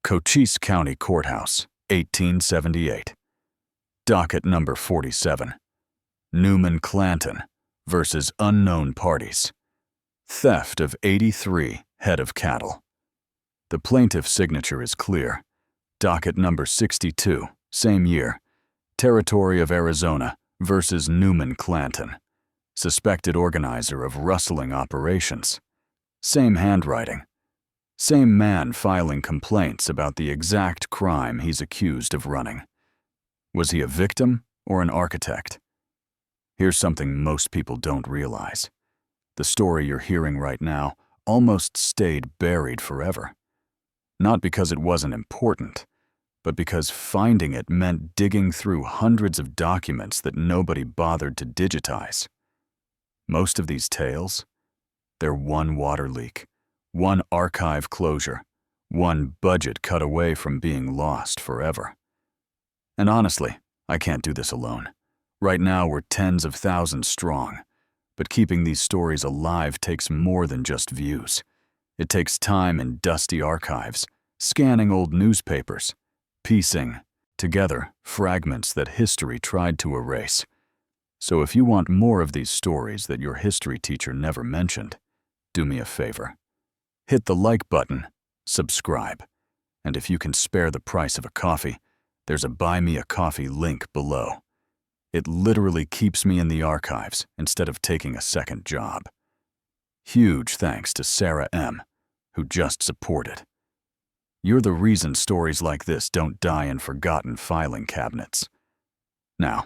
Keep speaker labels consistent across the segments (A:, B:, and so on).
A: Cochise County Courthouse, 1878. Docket number 47. Newman Clanton versus unknown parties. Theft of 83 head of cattle. The plaintiff's signature is clear. Docket number 62, same year. Territory of Arizona versus Newman Clanton. Suspected organizer of rustling operations. Same handwriting. Same man filing complaints about the exact crime he's accused of running. Was he a victim or an architect? Here's something most people don't realize. The story you're hearing right now almost stayed buried forever. Not because it wasn't important, but because finding it meant digging through hundreds of documents that nobody bothered to digitize. Most of these tales, they're one water leak, one archive closure, one budget cut away from being lost forever. And honestly, I can't do this alone. Right now we're tens of thousands strong, but keeping these stories alive takes more than just views. It takes time in dusty archives, scanning old newspapers, piecing together fragments that history tried to erase. So if you want more of these stories that your history teacher never mentioned, do me a favor. Hit the like button, subscribe, and if you can spare the price of a coffee, there's a Buy Me a Coffee link below. It literally keeps me in the archives instead of taking a second job. Huge thanks to Sarah M., who just supported. You're the reason stories like this don't die in forgotten filing cabinets. Now,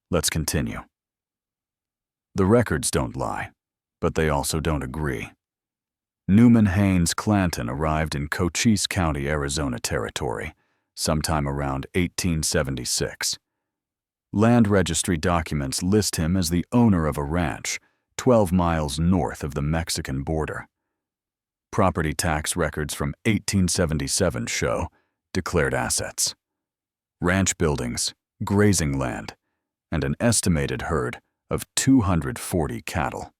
A: let's continue. The records don't lie, but they also don't agree. Newman Haynes Clanton arrived in Cochise County, Arizona Territory, sometime around 1876. Land registry documents list him as the owner of a ranch 12 miles north of the Mexican border. Property tax records from 1877 show declared assets, ranch buildings, grazing land, and an estimated herd of 240 cattle.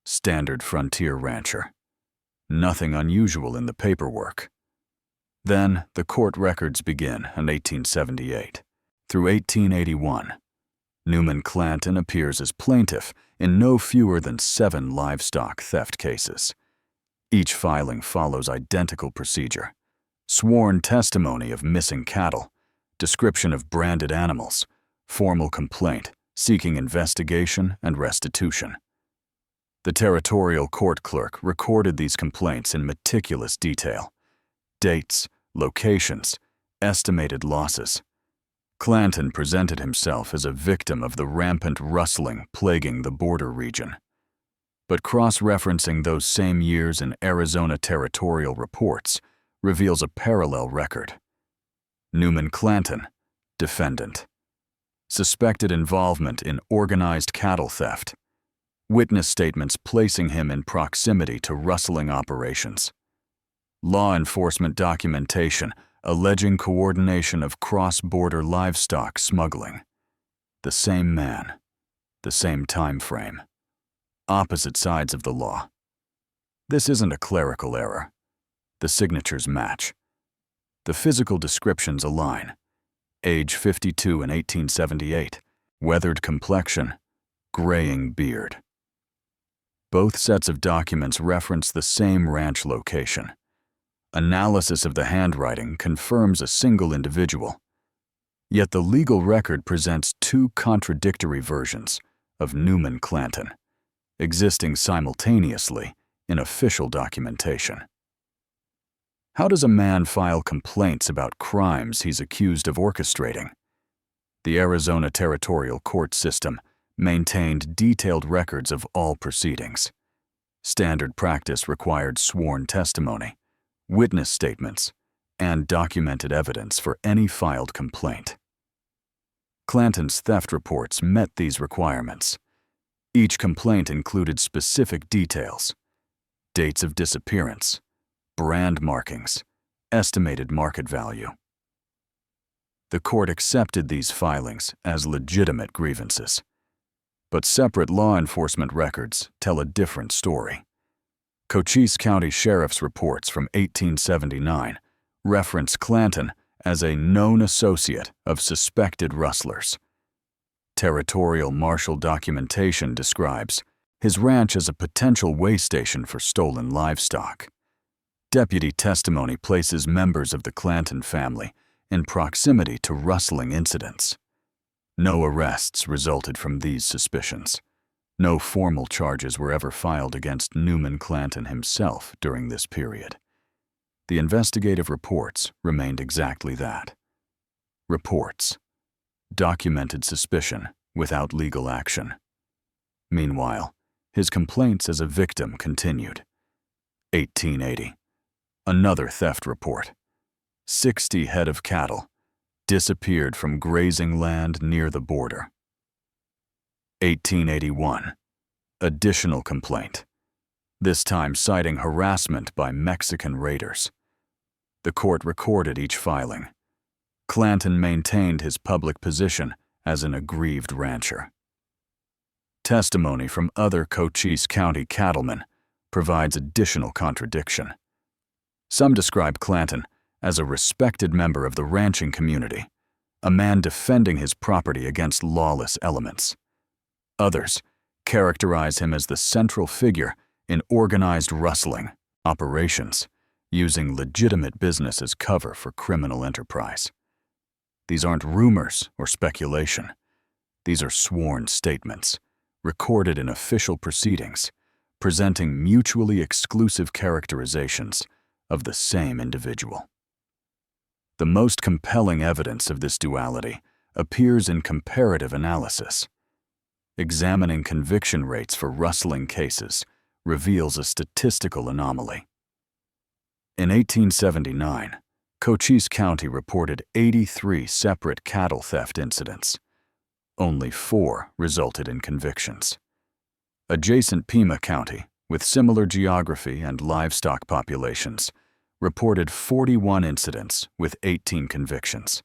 A: Standard frontier rancher. Nothing unusual in the paperwork. Then the court records begin in 1878. Through 1881, Newman Clanton appears as plaintiff in no fewer than 7 livestock theft cases. Each filing follows identical procedure: sworn testimony of missing cattle, description of branded animals, formal complaint seeking investigation and restitution. The territorial court clerk recorded these complaints in meticulous detail: dates, locations, estimated losses. Clanton presented himself as a victim of the rampant rustling plaguing the border region. But cross-referencing those same years in Arizona territorial reports reveals a parallel record. Newman Clanton, defendant. Suspected involvement in organized cattle theft. Witness statements placing him in proximity to rustling operations. Law enforcement documentation alleging coordination of cross-border livestock smuggling. The same man, the same time frame. Opposite sides of the law. This isn't a clerical error. The signatures match. The physical descriptions align. Age 52 in 1878, weathered complexion, graying beard. Both sets of documents reference the same ranch location. Analysis of the handwriting confirms a single individual. Yet the legal record presents 2 contradictory versions of Newman Clanton, existing simultaneously in official documentation. How does a man file complaints about crimes he's accused of orchestrating? The Arizona Territorial Court System maintained detailed records of all proceedings. Standard practice required sworn testimony, witness statements, and documented evidence for any filed complaint. Clanton's theft reports met these requirements. Each complaint included specific details: dates of disappearance, brand markings, estimated market value. The court accepted these filings as legitimate grievances. But separate law enforcement records tell a different story. Cochise County Sheriff's reports from 1879 reference Clanton as a known associate of suspected rustlers. Territorial marshal documentation describes his ranch as a potential way station for stolen livestock. Deputy testimony places members of the Clanton family in proximity to rustling incidents. No arrests resulted from these suspicions. No formal charges were ever filed against Newman Clanton himself during this period. The investigative reports remained exactly that. Reports. Documented suspicion without legal action. Meanwhile, his complaints as a victim continued. 1880. Another theft report. 60 head of cattle disappeared from grazing land near the border. 1881. Additional complaint, this time citing harassment by Mexican raiders. The court recorded each filing. Clanton maintained his public position as an aggrieved rancher. Testimony from other Cochise County cattlemen provides additional contradiction. Some describe Clanton as a respected member of the ranching community, a man defending his property against lawless elements. Others characterize him as the central figure in organized rustling operations, using legitimate business as cover for criminal enterprise. These aren't rumors or speculation. These are sworn statements, recorded in official proceedings, presenting mutually exclusive characterizations of the same individual. The most compelling evidence of this duality appears in comparative analysis. Examining conviction rates for rustling cases reveals a statistical anomaly. In 1879, Cochise County reported 83 separate cattle theft incidents. Only 4 resulted in convictions. Adjacent Pima County, with similar geography and livestock populations, reported 41 incidents with 18 convictions.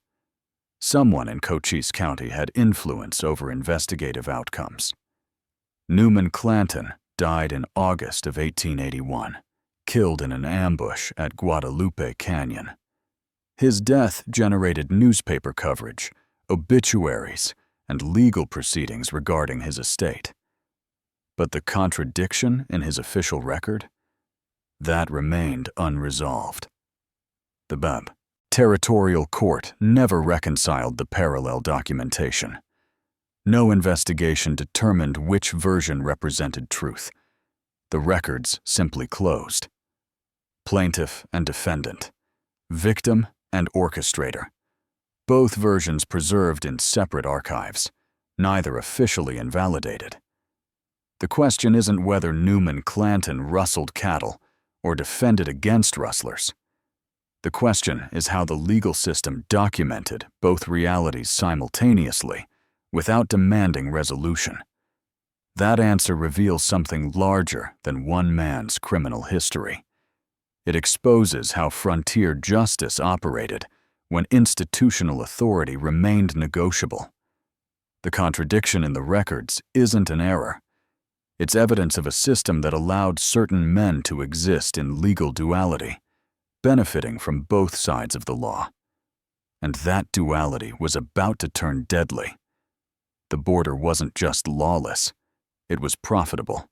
A: Someone in Cochise County had influence over investigative outcomes. Newman Clanton died in August of 1881, killed in an ambush at Guadalupe Canyon. His death generated newspaper coverage, obituaries, and legal proceedings regarding his estate. But the contradiction in his official record? That remained unresolved. The Bub. Territorial court never reconciled the parallel documentation. No investigation determined which version represented truth. The records simply closed. Plaintiff and defendant, victim and orchestrator. Both versions preserved in separate archives, neither officially invalidated. The question isn't whether Newman Clanton rustled cattle or defended against rustlers. The question is how the legal system documented both realities simultaneously without demanding resolution. That answer reveals something larger than one man's criminal history. It exposes how frontier justice operated when institutional authority remained negotiable. The contradiction in the records isn't an error. It's evidence of a system that allowed certain men to exist in legal duality, benefiting from both sides of the law. And that duality was about to turn deadly. The border wasn't just lawless, it was profitable.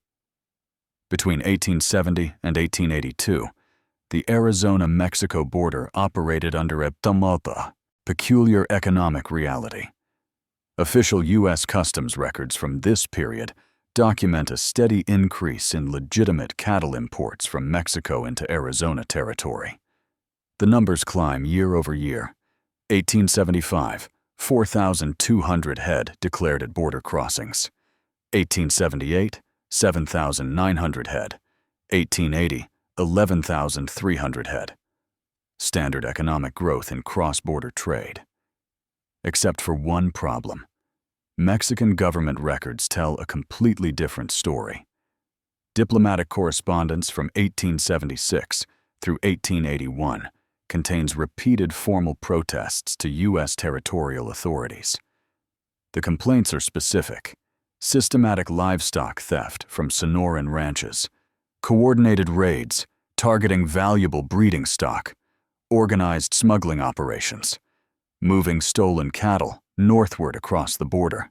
A: Between 1870 and 1882, the Arizona-Mexico border operated under a tamata, peculiar economic reality. Official U.S. Customs records from this period document a steady increase in legitimate cattle imports from Mexico into Arizona territory. The numbers climb year over year. 1875, 4,200 head declared at border crossings. 1878, 7,900 head. 1880, 11,300 head. Standard economic growth in cross-border trade. Except for one problem. Mexican government records tell a completely different story. Diplomatic correspondence from 1876 through 1881 contains repeated formal protests to U.S. territorial authorities. The complaints are specific: systematic livestock theft from Sonoran ranches, coordinated raids targeting valuable breeding stock, Organized smuggling operations, moving stolen cattle northward across the border.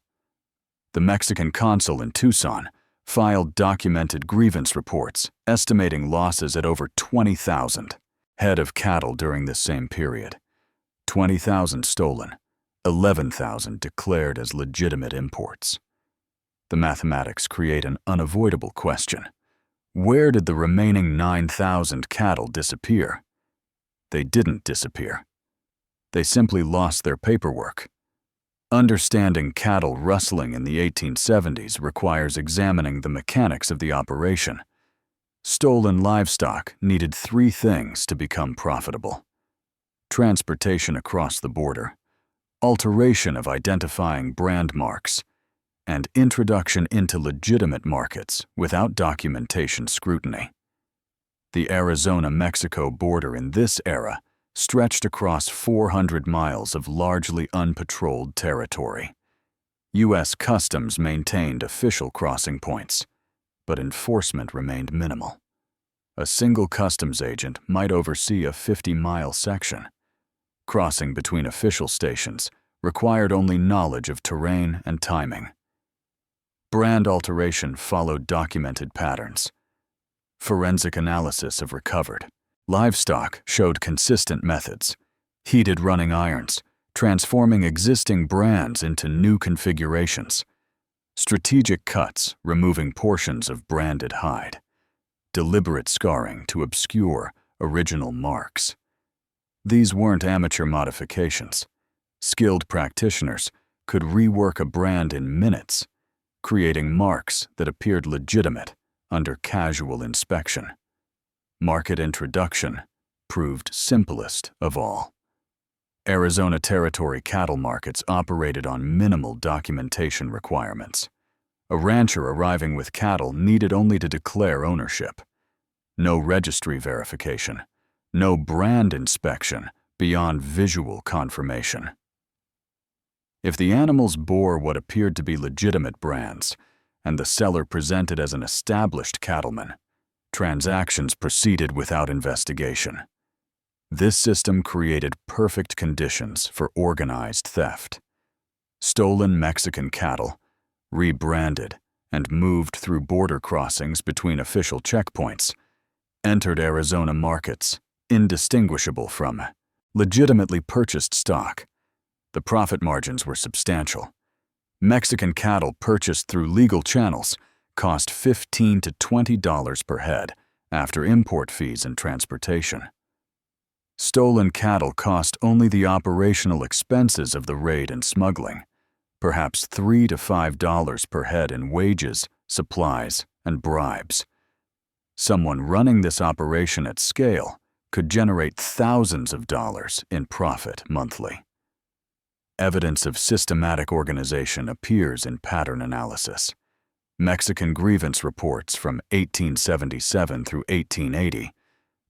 A: The Mexican consul in Tucson filed documented grievance reports estimating losses at over 20,000 head of cattle during this same period. 20,000 stolen, 11,000 declared as legitimate imports. The mathematics create an unavoidable question. Where did the remaining 9,000 cattle disappear? They didn't disappear. They simply lost their paperwork. Understanding cattle rustling in the 1870s requires examining the mechanics of the operation. Stolen livestock needed three things to become profitable: transportation across the border, alteration of identifying brand marks, and introduction into legitimate markets without documentation scrutiny. The Arizona-Mexico border in this era stretched across 400 miles of largely unpatrolled territory. U.S. Customs maintained official crossing points, but enforcement remained minimal. A single customs agent might oversee a 50-mile section. Crossing between official stations required only knowledge of terrain and timing. Brand alteration followed documented patterns. Forensic analysis of recovered livestock showed consistent methods: heated running irons, transforming existing brands into new configurations; strategic cuts, removing portions of branded hide; deliberate scarring to obscure original marks. These weren't amateur modifications. Skilled practitioners could rework a brand in minutes, creating marks that appeared legitimate under casual inspection. Market introduction proved simplest of all. Arizona Territory cattle markets operated on minimal documentation requirements. A rancher arriving with cattle needed only to declare ownership. No registry verification, no brand inspection beyond visual confirmation. If the animals bore what appeared to be legitimate brands, and the seller presented as an established cattleman, transactions proceeded without investigation. This system created perfect conditions for organized theft. Stolen Mexican cattle, rebranded and moved through border crossings between official checkpoints, entered Arizona markets indistinguishable from legitimately purchased stock. The profit margins were substantial. Mexican cattle purchased through legal channels cost $15 to $20 per head after import fees and transportation. Stolen cattle cost only the operational expenses of the raid and smuggling, perhaps $3 to $5 per head in wages, supplies, and bribes. Someone running this operation at scale could generate thousands of dollars in profit monthly. Evidence of systematic organization appears in pattern analysis. Mexican grievance reports from 1877 through 1880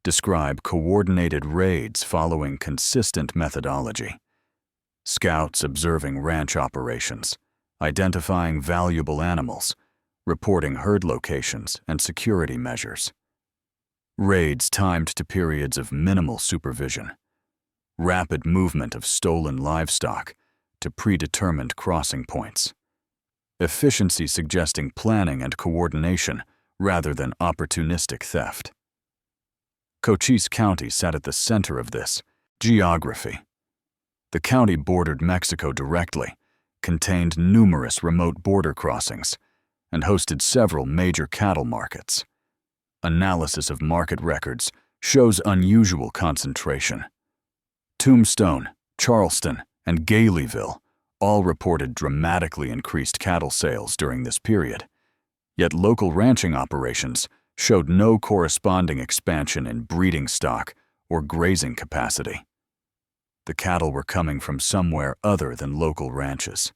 A: describe coordinated raids following consistent methodology. Scouts observing ranch operations, identifying valuable animals, reporting herd locations and security measures. Raids timed to periods of minimal supervision. Rapid movement of stolen livestock to predetermined crossing points. Efficiency suggesting planning and coordination rather than opportunistic theft. Cochise County sat at the center of this. Geography. The county bordered Mexico directly, contained numerous remote border crossings, and hosted several major cattle markets. Analysis of market records shows unusual concentration. Tombstone, Charleston, and Galeyville all reported dramatically increased cattle sales during this period, yet local ranching operations showed no corresponding expansion in breeding stock or grazing capacity. The cattle were coming from somewhere other than local ranches.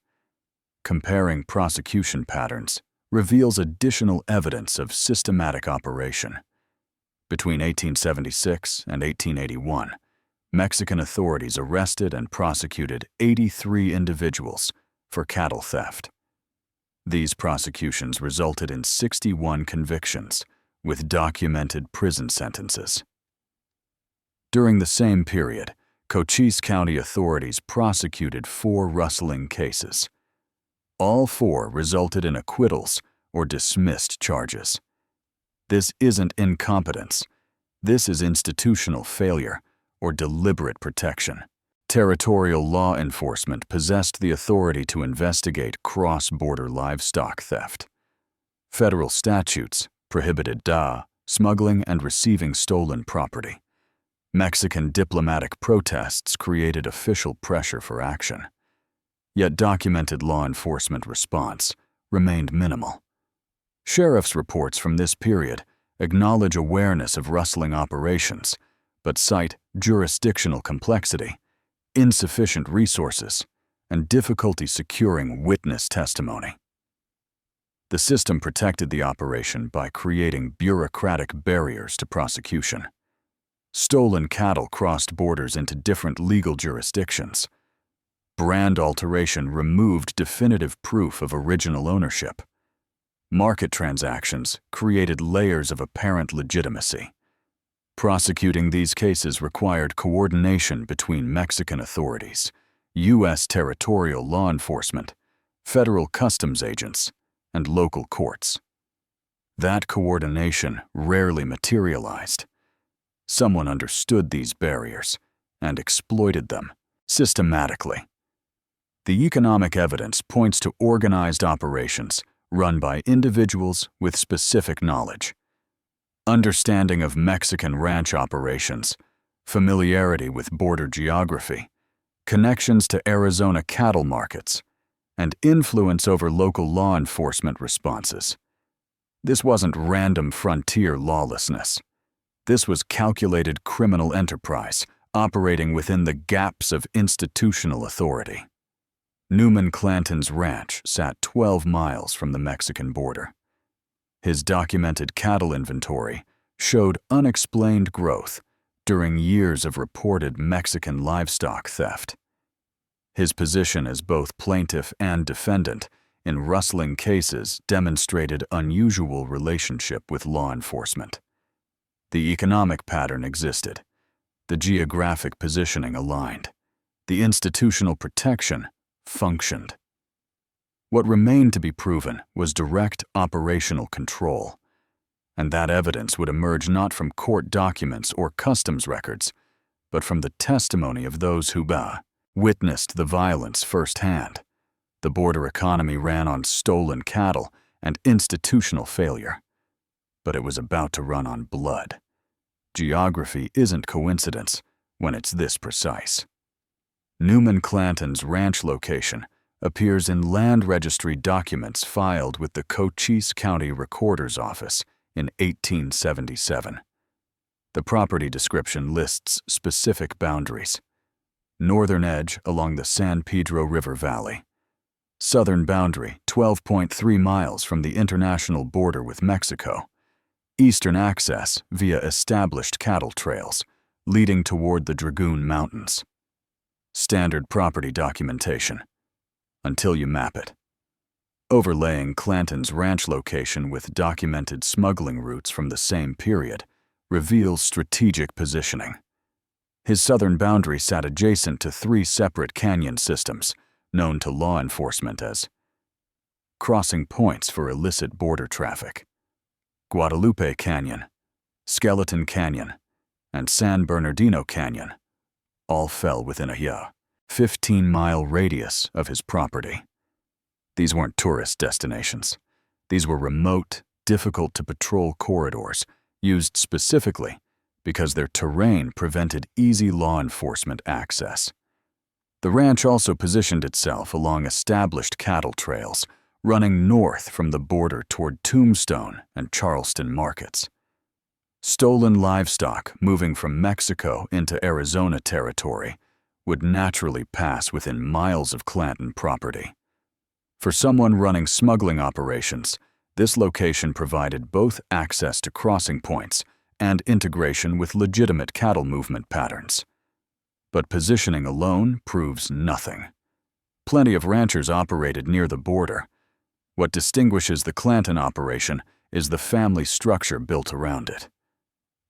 A: Comparing prosecution patterns reveals additional evidence of systematic operation. Between 1876 and 1881, Mexican authorities arrested and prosecuted 83 individuals for cattle theft. These prosecutions resulted in 61 convictions with documented prison sentences. During the same period, Cochise County authorities prosecuted 4 rustling cases. All 4 resulted in acquittals or dismissed charges. This isn't incompetence. This is institutional failure or deliberate protection. Territorial law enforcement possessed the authority to investigate cross-border livestock theft. Federal statutes prohibited smuggling and receiving stolen property. Mexican diplomatic protests created official pressure for action. Yet documented law enforcement response remained minimal. Sheriff's reports from this period acknowledge awareness of rustling operations, but cite jurisdictional complexity, insufficient resources, and difficulty securing witness testimony. The system protected the operation by creating bureaucratic barriers to prosecution. Stolen cattle crossed borders into different legal jurisdictions. Brand alteration removed definitive proof of original ownership. Market transactions created layers of apparent legitimacy. Prosecuting these cases required coordination between Mexican authorities, U.S. territorial law enforcement, federal customs agents, and local courts. That coordination rarely materialized. Someone understood these barriers and exploited them systematically. The economic evidence points to organized operations run by individuals with specific knowledge. Understanding of Mexican ranch operations, familiarity with border geography, connections to Arizona cattle markets, and influence over local law enforcement responses. This wasn't random frontier lawlessness. This was calculated criminal enterprise operating within the gaps of institutional authority. Newman Clanton's ranch sat 12 miles from the Mexican border. His documented cattle inventory showed unexplained growth during years of reported Mexican livestock theft. His position as both plaintiff and defendant in rustling cases demonstrated unusual relationship with law enforcement. The economic pattern existed. The geographic positioning aligned. The institutional protection functioned. What remained to be proven was direct operational control, and that evidence would emerge not from court documents or customs records, but from the testimony of those who witnessed the violence firsthand. The border economy ran on stolen cattle and institutional failure, but it was about to run on blood. Geography isn't coincidence when it's this precise. Newman Clanton's ranch location appears in land registry documents filed with the Cochise County Recorder's Office in 1877. The property description lists specific boundaries. Northern edge along the San Pedro River Valley. Southern boundary 12.3 miles from the international border with Mexico. Eastern access via established cattle trails leading toward the Dragoon Mountains. Standard property documentation. Until you map it. Overlaying Clanton's ranch location with documented smuggling routes from the same period reveals strategic positioning. His southern boundary sat adjacent to 3 separate canyon systems, known to law enforcement as crossing points for illicit border traffic. Guadalupe Canyon, Skeleton Canyon, and San Bernardino Canyon all fell within a 15-mile radius of his property. These weren't tourist destinations. These were remote, difficult-to-patrol corridors used specifically because their terrain prevented easy law enforcement access. The ranch also positioned itself along established cattle trails running north from the border toward Tombstone and Charleston markets. Stolen livestock moving from Mexico into Arizona territory would naturally pass within miles of Clanton property. For someone running smuggling operations, this location provided both access to crossing points and integration with legitimate cattle movement patterns. But positioning alone proves nothing. Plenty of ranchers operated near the border. What distinguishes the Clanton operation is the family structure built around it.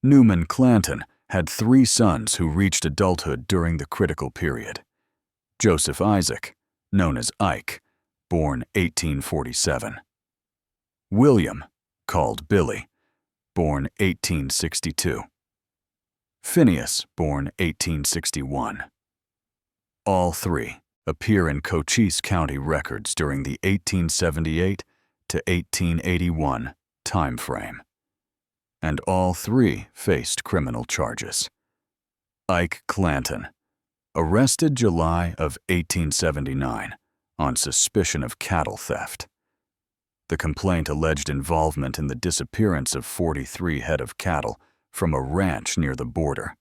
A: Newman Clanton had 3 sons who reached adulthood during the critical period. Joseph Isaac, known as Ike, born 1847. William, called Billy, born 1862. Phineas, born 1861. All 3 appear in Cochise County records during the 1878 to 1881 time frame, and all 3 faced criminal charges. Ike Clanton, arrested July of 1879 on suspicion of cattle theft. The complaint alleged involvement in the disappearance of 43 head of cattle from a ranch near the border.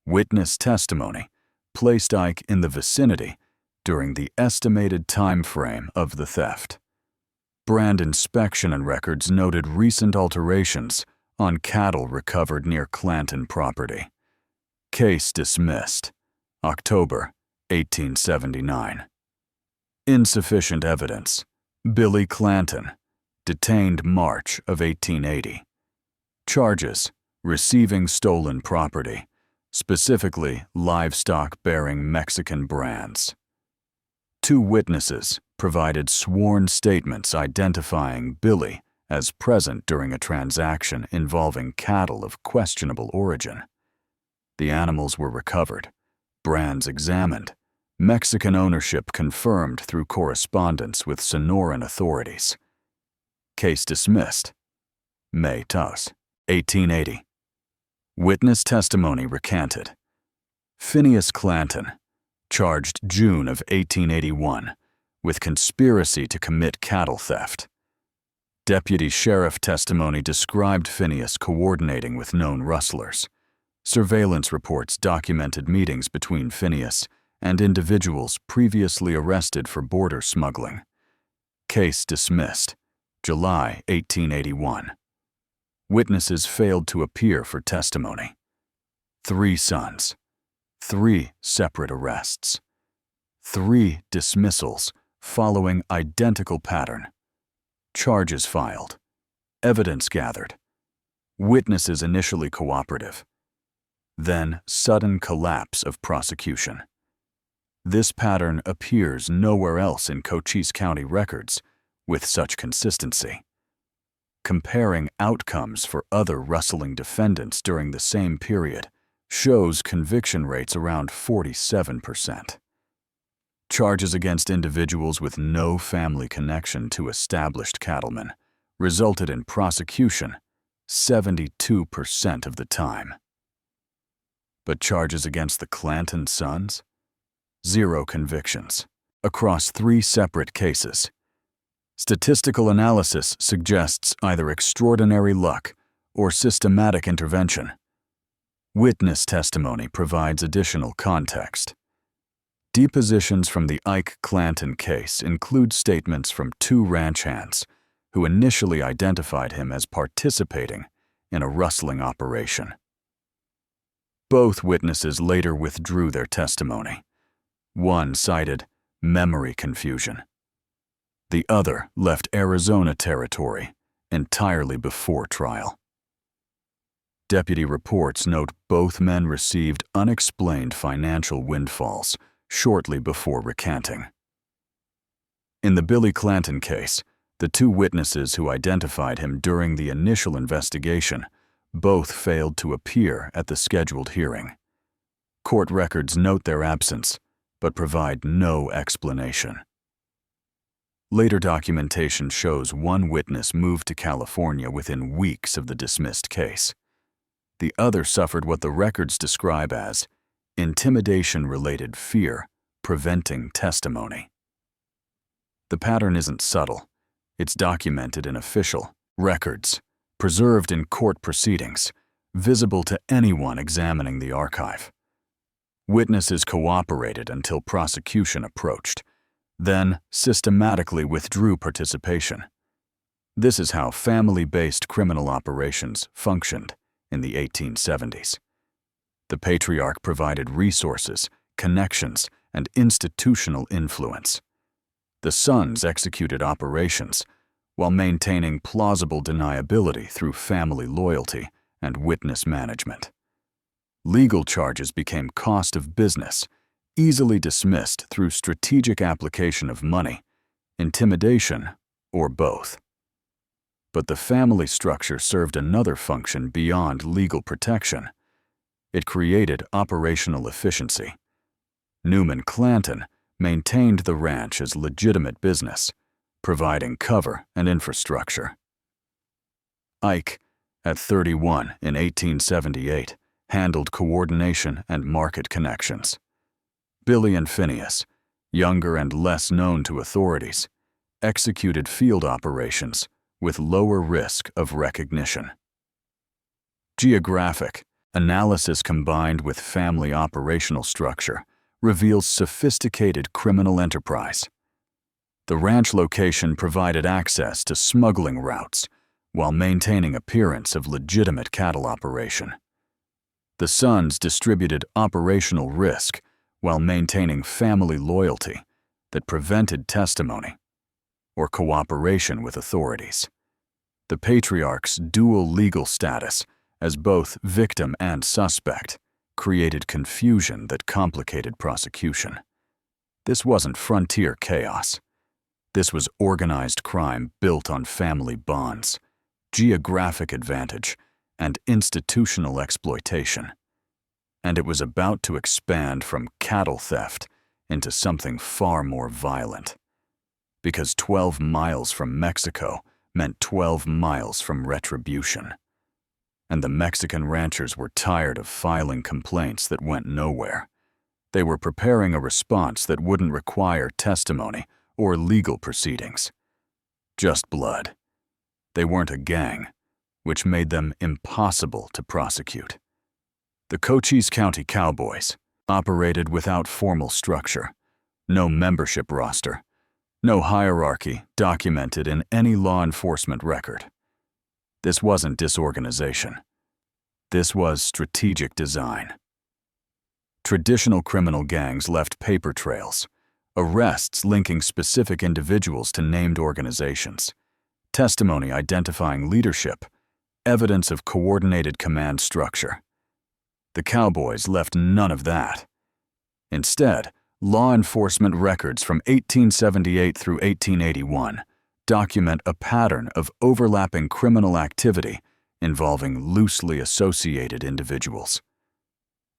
A: Witness testimony placed Ike in the vicinity during the estimated time frame of the theft. Brand inspection and records noted recent alterations on cattle recovered near Clanton property. Case dismissed, October 1879. Insufficient evidence. Billy Clanton, detained March of 1880. Charges: receiving stolen property, specifically livestock bearing Mexican brands. 2 witnesses provided sworn statements identifying Billy as present during a transaction involving cattle of questionable origin. The animals were recovered, brands examined, Mexican ownership confirmed through correspondence with Sonoran authorities. Case dismissed, May 2, 1880. Witness testimony recanted. Phineas Clanton, charged June of 1881 with conspiracy to commit cattle theft. Deputy sheriff testimony described Phineas coordinating with known rustlers. Surveillance reports documented meetings between Phineas and individuals previously arrested for border smuggling. Case dismissed, July 1881. Witnesses failed to appear for testimony. 3 sons, 3 separate arrests, 3 dismissals following identical pattern. Charges filed, evidence gathered, witnesses initially cooperative, then sudden collapse of prosecution. This pattern appears nowhere else in Cochise County records with such consistency. Comparing outcomes for other rustling defendants during the same period shows conviction rates around 47%. Charges against individuals with no family connection to established cattlemen resulted in prosecution 72% of the time. But charges against the Clanton sons? 0 convictions, across 3 separate cases. Statistical analysis suggests either extraordinary luck or systematic intervention. Witness testimony provides additional context. Depositions from the Ike Clanton case include statements from 2 ranch hands who initially identified him as participating in a rustling operation. Both witnesses later withdrew their testimony. One cited memory confusion. The other left Arizona territory entirely before trial. Deputy reports note both men received unexplained financial windfalls shortly before recanting. In the Billy Clanton case, the 2 witnesses who identified him during the initial investigation both failed to appear at the scheduled hearing. Court records note their absence, but provide no explanation. Later documentation shows one witness moved to California within weeks of the dismissed case. The other suffered what the records describe as intimidation-related fear preventing testimony. The pattern isn't subtle. It's documented in official records, preserved in court proceedings, visible to anyone examining the archive. Witnesses cooperated until prosecution approached, then systematically withdrew participation. This is how family-based criminal operations functioned in the 1870s. The patriarch provided resources, connections, and institutional influence. The sons executed operations while maintaining plausible deniability through family loyalty and witness management. Legal charges became cost of business, easily dismissed through strategic application of money, intimidation, or both. But the family structure served another function beyond legal protection. It created operational efficiency. Newman Clanton maintained the ranch as legitimate business, providing cover and infrastructure. Ike, at 31 in 1878, handled coordination and market connections. Billy and Phineas, younger and less known to authorities, executed field operations with lower risk of recognition. Geographic analysis combined with family operational structure reveals sophisticated criminal enterprise. The ranch location provided access to smuggling routes while maintaining appearance of legitimate cattle operation. The sons distributed operational risk while maintaining family loyalty that prevented testimony or cooperation with authorities. The patriarch's dual legal status as both victim and suspect created confusion that complicated prosecution. This wasn't frontier chaos. This was organized crime built on family bonds, geographic advantage, and institutional exploitation. And it was about to expand from cattle theft into something far more violent. Because 12 miles from Mexico meant 12 miles from retribution. And the Mexican ranchers were tired of filing complaints that went nowhere. They were preparing a response that wouldn't require testimony or legal proceedings. Just blood. They weren't a gang, which made them impossible to prosecute. The Cochise County Cowboys operated without formal structure, no membership roster, no hierarchy documented in any law enforcement record. This wasn't disorganization. This was strategic design. Traditional criminal gangs left paper trails, arrests linking specific individuals to named organizations, testimony identifying leadership, evidence of coordinated command structure. The Cowboys left none of that. Instead, law enforcement records from 1878 through 1881 document a pattern of overlapping criminal activity involving loosely associated individuals.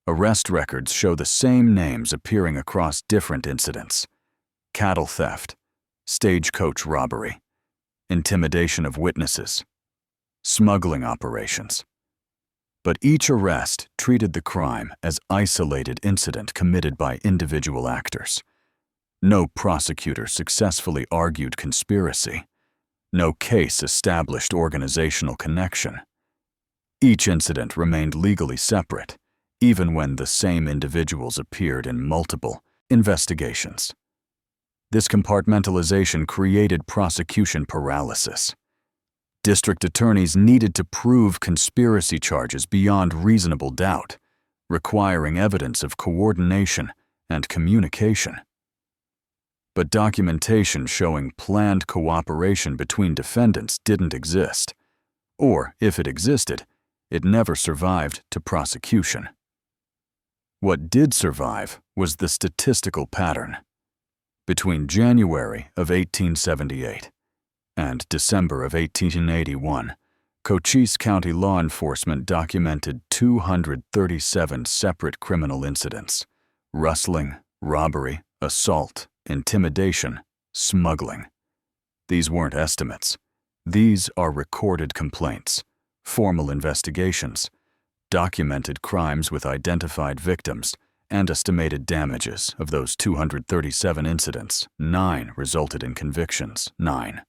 A: Arrest records show the same names appearing across different incidents: cattle theft, stagecoach robbery, intimidation of witnesses, smuggling operations. But each arrest treated the crime as isolated incident committed by individual actors. No prosecutor successfully argued conspiracy. No case established organizational connection. Each incident remained legally separate, even when the same individuals appeared in multiple investigations. This compartmentalization created prosecution paralysis. District attorneys needed to prove conspiracy charges beyond reasonable doubt, requiring evidence of coordination and communication. But documentation showing planned cooperation between defendants didn't exist, or if it existed, it never survived to prosecution. What did survive was the statistical pattern. Between January of 1878 and December of 1881, Cochise County law enforcement documented 237 separate criminal incidents: rustling, robbery, assault, intimidation, smuggling. These weren't estimates. These are recorded complaints, formal investigations, documented crimes with identified victims, and estimated damages. Of those 237 incidents, 9 resulted in convictions. 9.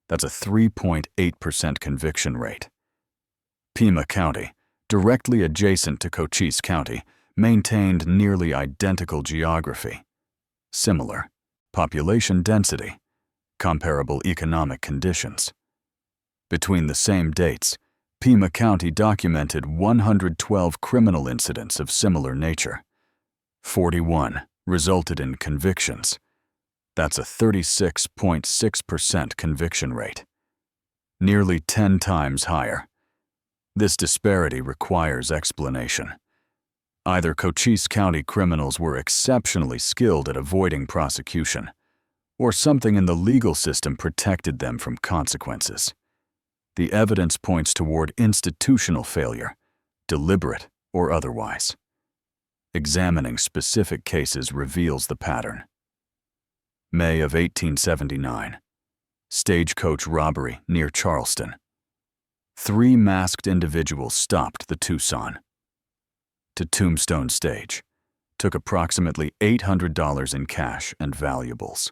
A: That's a 3.8% conviction rate. Pima County, directly adjacent to Cochise County, maintained nearly identical geography. Similar population density, comparable economic conditions. Between the same dates, Pima County documented 112 criminal incidents of similar nature. 41 resulted in convictions. That's a 36.6% conviction rate. Nearly 10 times higher. This disparity requires explanation. Either Cochise County criminals were exceptionally skilled at avoiding prosecution, or something in the legal system protected them from consequences. The evidence points toward institutional failure, deliberate or otherwise. Examining specific cases reveals the pattern. May of 1879. Stagecoach robbery near Charleston. 3 masked individuals stopped the Tucson. To Tombstone Stage. Took approximately $800 in cash and valuables.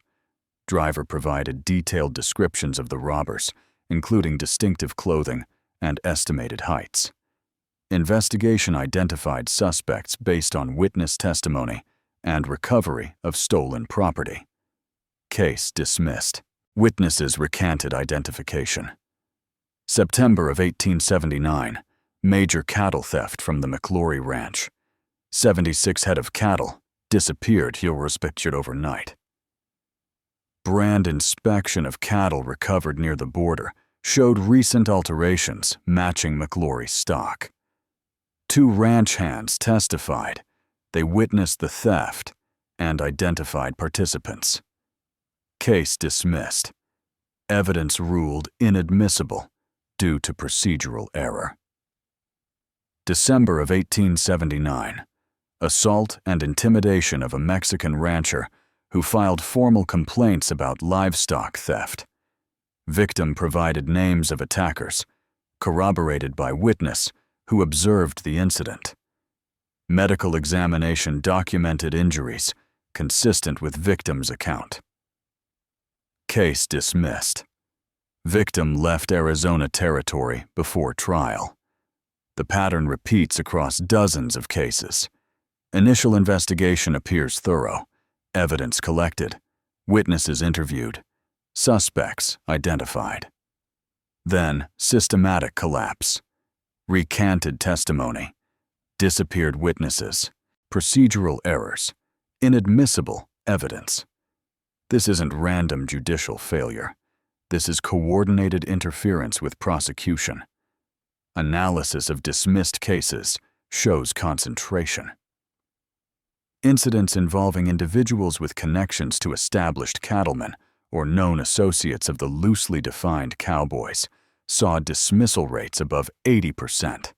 A: Driver provided detailed descriptions of the robbers, including distinctive clothing and estimated heights. Investigation identified suspects based on witness testimony and recovery of stolen property. Case dismissed. Witnesses recanted identification. September of 1879. Major cattle theft from the McClory Ranch. 76 head of cattle disappeared overnight. Brand inspection of cattle recovered near the border showed recent alterations matching McClory's stock. 2 ranch hands testified. They witnessed the theft and identified participants. Case dismissed. Evidence ruled inadmissible due to procedural error. December of 1879. Assault and intimidation of a Mexican rancher who filed formal complaints about livestock theft. Victim provided names of attackers, corroborated by witness who observed the incident. Medical examination documented injuries consistent with victim's account. Case dismissed. Victim left Arizona Territory before trial. The pattern repeats across dozens of cases. Initial investigation appears thorough, evidence collected, witnesses interviewed, suspects identified. Then, systematic collapse, recanted testimony, disappeared witnesses, procedural errors, inadmissible evidence. This isn't random judicial failure. This is coordinated interference with prosecution. Analysis of dismissed cases shows concentration. Incidents involving individuals with connections to established cattlemen or known associates of the loosely defined cowboys saw dismissal rates above 80%.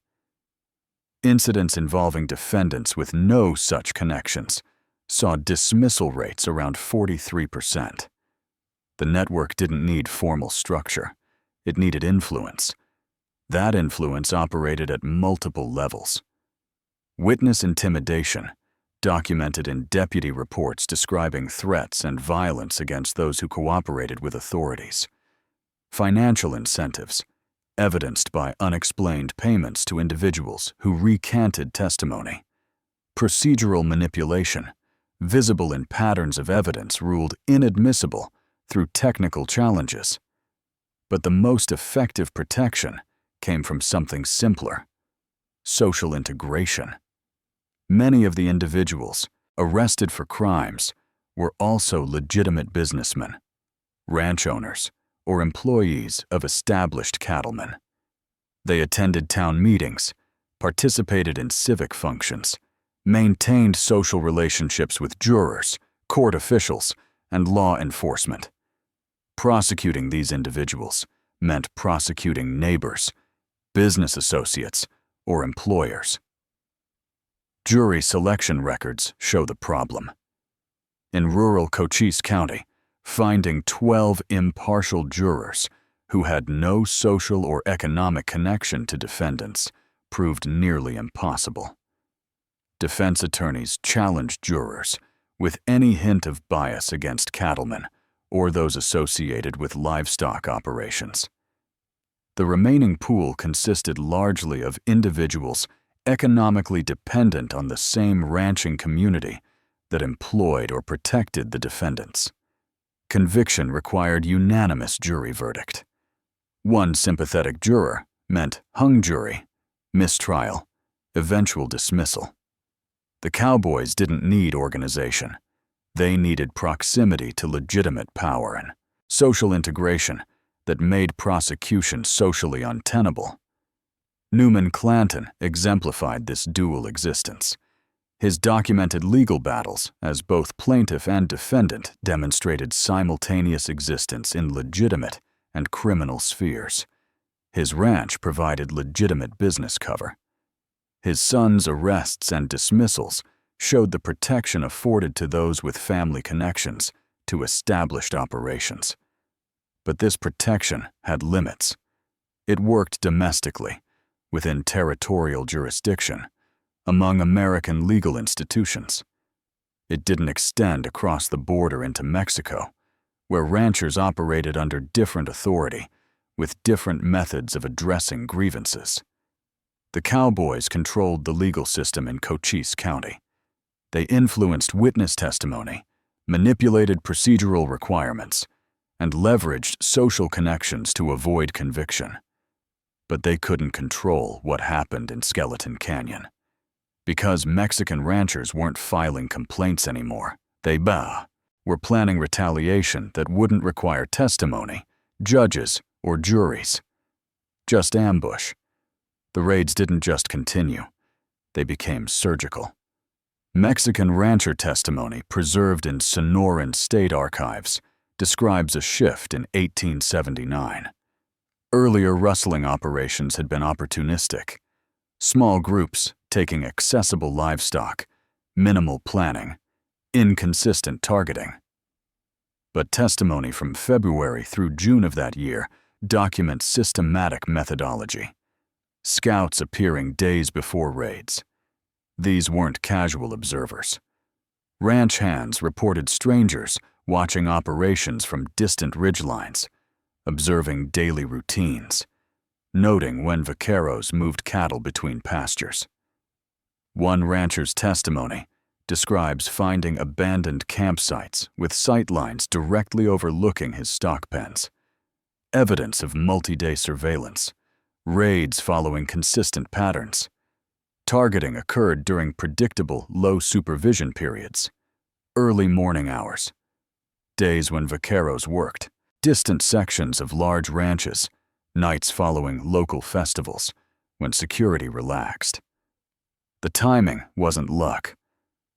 A: Incidents involving defendants with no such connections saw dismissal rates around 43%. The network didn't need formal structure. It needed influence. That influence operated at multiple levels. Witness intimidation, documented in deputy reports describing threats and violence against those who cooperated with authorities. Financial incentives, evidenced by unexplained payments to individuals who recanted testimony. Procedural manipulation, visible in patterns of evidence ruled inadmissible through technical challenges. But the most effective protection came from something simpler: social integration. Many of the individuals arrested for crimes were also legitimate businessmen, ranch owners, or employees of established cattlemen. They attended town meetings, participated in civic functions, maintained social relationships with jurors, court officials, and law enforcement. Prosecuting these individuals meant prosecuting neighbors, business associates, or employers. Jury selection records show the problem. In rural Cochise County, finding 12 impartial jurors who had no social or economic connection to defendants proved nearly impossible. Defense attorneys challenged jurors with any hint of bias against cattlemen or those associated with livestock operations. The remaining pool consisted largely of individuals economically dependent on the same ranching community that employed or protected the defendants. Conviction required unanimous jury verdict. One sympathetic juror meant hung jury, mistrial, eventual dismissal. The cowboys didn't need organization. They needed proximity to legitimate power and social integration that made prosecution socially untenable. Clanton exemplified this dual existence. His documented legal battles as both plaintiff and defendant demonstrated simultaneous existence in legitimate and criminal spheres. His ranch provided legitimate business cover. His son's arrests and dismissals showed the protection afforded to those with family connections to established operations. But this protection had limits. It worked domestically, within territorial jurisdiction, among American legal institutions. It didn't extend across the border into Mexico, where ranchers operated under different authority, with different methods of addressing grievances. The cowboys controlled the legal system in Cochise County. They influenced witness testimony, manipulated procedural requirements, and leveraged social connections to avoid conviction. But they couldn't control what happened in Skeleton Canyon. Because Mexican ranchers weren't filing complaints anymore, they were planning retaliation that wouldn't require testimony, judges, or juries. Just ambush. The raids didn't just continue. They became surgical. Mexican rancher testimony preserved in Sonoran state archives describes a shift in 1879. Earlier rustling operations had been opportunistic. Small groups taking accessible livestock, minimal planning, inconsistent targeting. But testimony from February through June of that year documents systematic methodology. Scouts appearing days before raids. These weren't casual observers. Ranch hands reported strangers watching operations from distant ridgelines, observing daily routines, noting when vaqueros moved cattle between pastures. One rancher's testimony describes finding abandoned campsites with sightlines directly overlooking his stock pens, evidence of multi-day surveillance, raids following consistent patterns. Targeting occurred during predictable low supervision periods, early morning hours, days when vaqueros worked, distant sections of large ranches, nights following local festivals when security relaxed. The timing wasn't luck.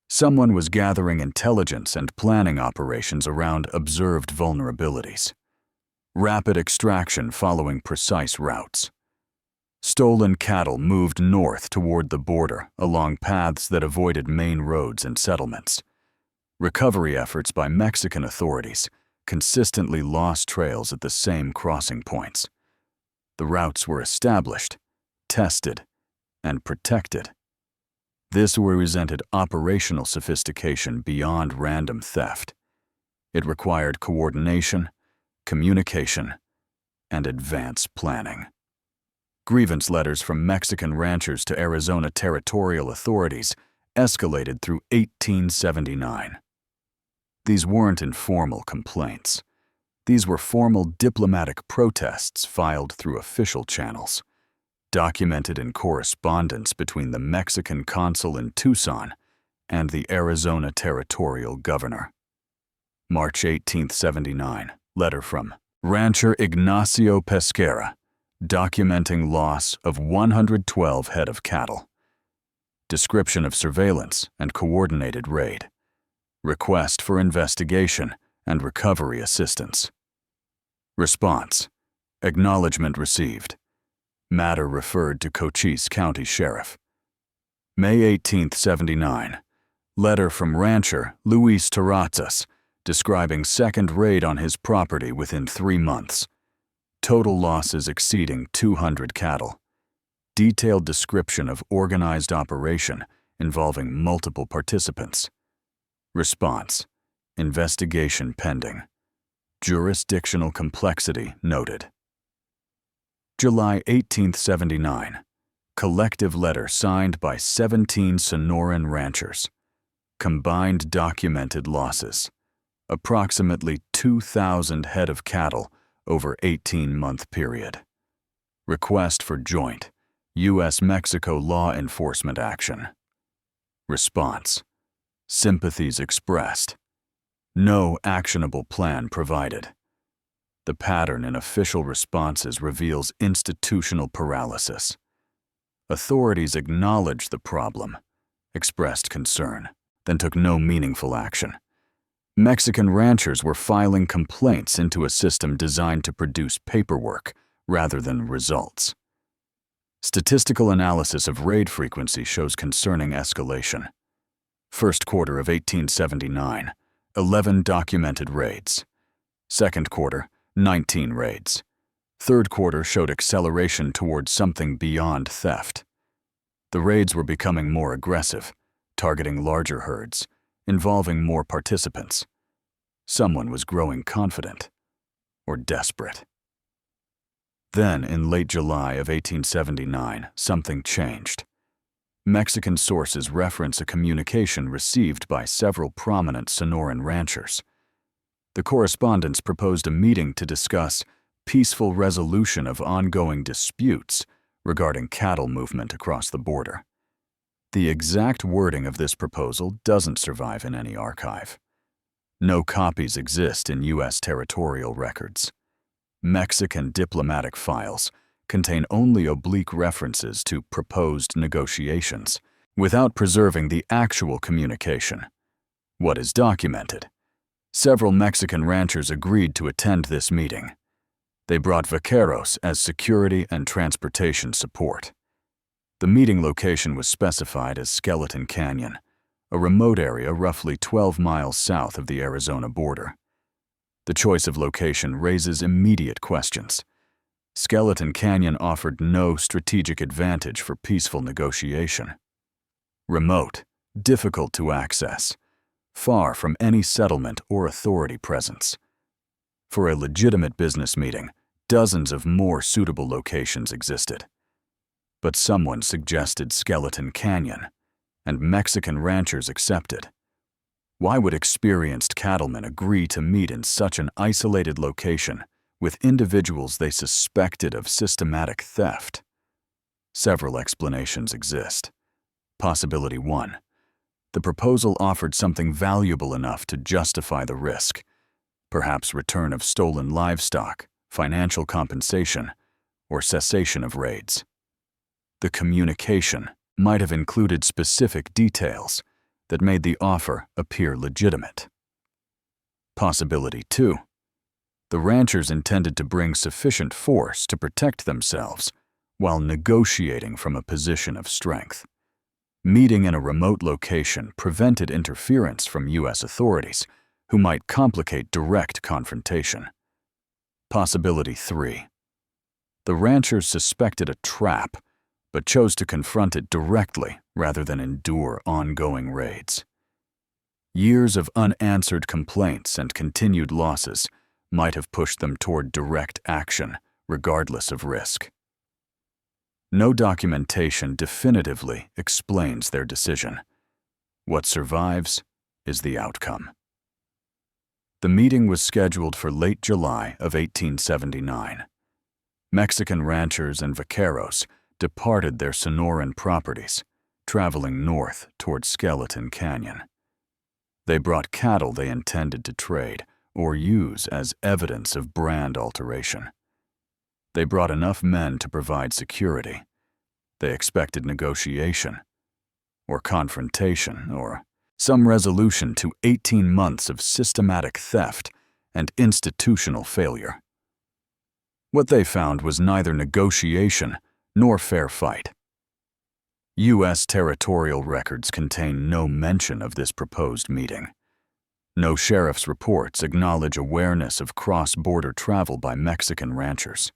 A: Someone was gathering intelligence and planning operations around observed vulnerabilities. Rapid extraction following precise routes. Stolen cattle moved north toward the border along paths that avoided main roads and settlements. Recovery efforts by Mexican authorities consistently lost trails at the same crossing points. The routes were established, tested, and protected. This represented operational sophistication beyond random theft. It required coordination, communication, and advanced planning. Grievance letters from Mexican ranchers to Arizona territorial authorities escalated through 1879. These weren't informal complaints. These were formal diplomatic protests filed through official channels, documented in correspondence between the Mexican consul in Tucson and the Arizona territorial governor. March 1879, letter from Rancher Ignacio Pesquera, documenting loss of 112 head of cattle. Description of surveillance and coordinated raid. Request for investigation and recovery assistance. Response. Acknowledgement received. Matter referred to Cochise County Sheriff. May 18, 79. Letter from rancher Luis Terrazas describing second raid on his property within 3 months. Total losses exceeding 200 cattle. Detailed description of organized operation involving multiple participants. Response. Investigation pending. Jurisdictional complexity noted. July 18, 79. Collective letter signed by 17 Sonoran ranchers. Combined documented losses. Approximately 2,000 head of cattle over 18-month period. Request for joint U.S.-Mexico law enforcement action. Response. Sympathies expressed. No actionable plan provided. The pattern in official responses reveals institutional paralysis. Authorities acknowledge the problem, expressed concern, then took no meaningful action. Mexican ranchers were filing complaints into a system designed to produce paperwork rather than results. Statistical analysis of raid frequency shows concerning escalation. First quarter of 1879, 11 documented raids. Second quarter, 19 raids. Third quarter showed acceleration towards something beyond theft. The raids were becoming more aggressive, targeting larger herds, involving more participants. Someone was growing confident or desperate. Then, in late July of 1879, something changed. Mexican sources reference a communication received by several prominent Sonoran ranchers. The correspondents proposed a meeting to discuss peaceful resolution of ongoing disputes regarding cattle movement across the border. The exact wording of this proposal doesn't survive in any archive. No copies exist in U.S. territorial records. Mexican diplomatic files contain only oblique references to proposed negotiations, without preserving the actual communication. What is documented? Several Mexican ranchers agreed to attend this meeting. They brought vaqueros as security and transportation support. The meeting location was specified as Skeleton Canyon, a remote area roughly 12 miles south of the Arizona border. The choice of location raises immediate questions. Skeleton Canyon offered no strategic advantage for peaceful negotiation. Remote, difficult to access, far from any settlement or authority presence. For a legitimate business meeting, dozens of more suitable locations existed. But someone suggested Skeleton Canyon, and Mexican ranchers accepted. Why would experienced cattlemen agree to meet in such an isolated location with individuals they suspected of systematic theft? Several explanations exist. Possibility 1. The proposal offered something valuable enough to justify the risk. Perhaps return of stolen livestock, financial compensation, or cessation of raids. The communication might have included specific details that made the offer appear legitimate. Possibility 2. The ranchers intended to bring sufficient force to protect themselves while negotiating from a position of strength. Meeting in a remote location prevented interference from U.S. authorities, who might complicate direct confrontation. Possibility 3. The ranchers suspected a trap, but chose to confront it directly rather than endure ongoing raids. Years of unanswered complaints and continued losses might have pushed them toward direct action, regardless of risk. No documentation definitively explains their decision. What survives is the outcome. The meeting was scheduled for late July of 1879. Mexican ranchers and vaqueros departed their Sonoran properties, traveling north toward Skeleton Canyon. They brought cattle they intended to trade or use as evidence of brand alteration. They brought enough men to provide security. They expected negotiation, or confrontation, or some resolution to 18 months of systematic theft and institutional failure. What they found was neither negotiation nor fair fight. U.S. territorial records contain no mention of this proposed meeting. No sheriff's reports acknowledge awareness of cross-border travel by Mexican ranchers.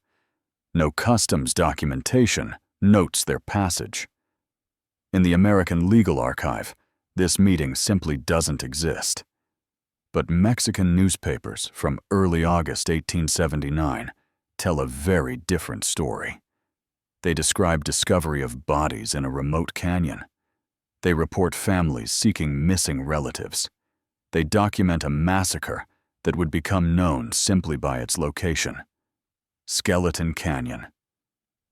A: No customs documentation notes their passage. In the American Legal Archive, this meeting simply doesn't exist. But Mexican newspapers from early August 1879 tell a very different story. They describe discovery of bodies in a remote canyon. They report families seeking missing relatives. They document a massacre that would become known simply by its location. Skeleton Canyon.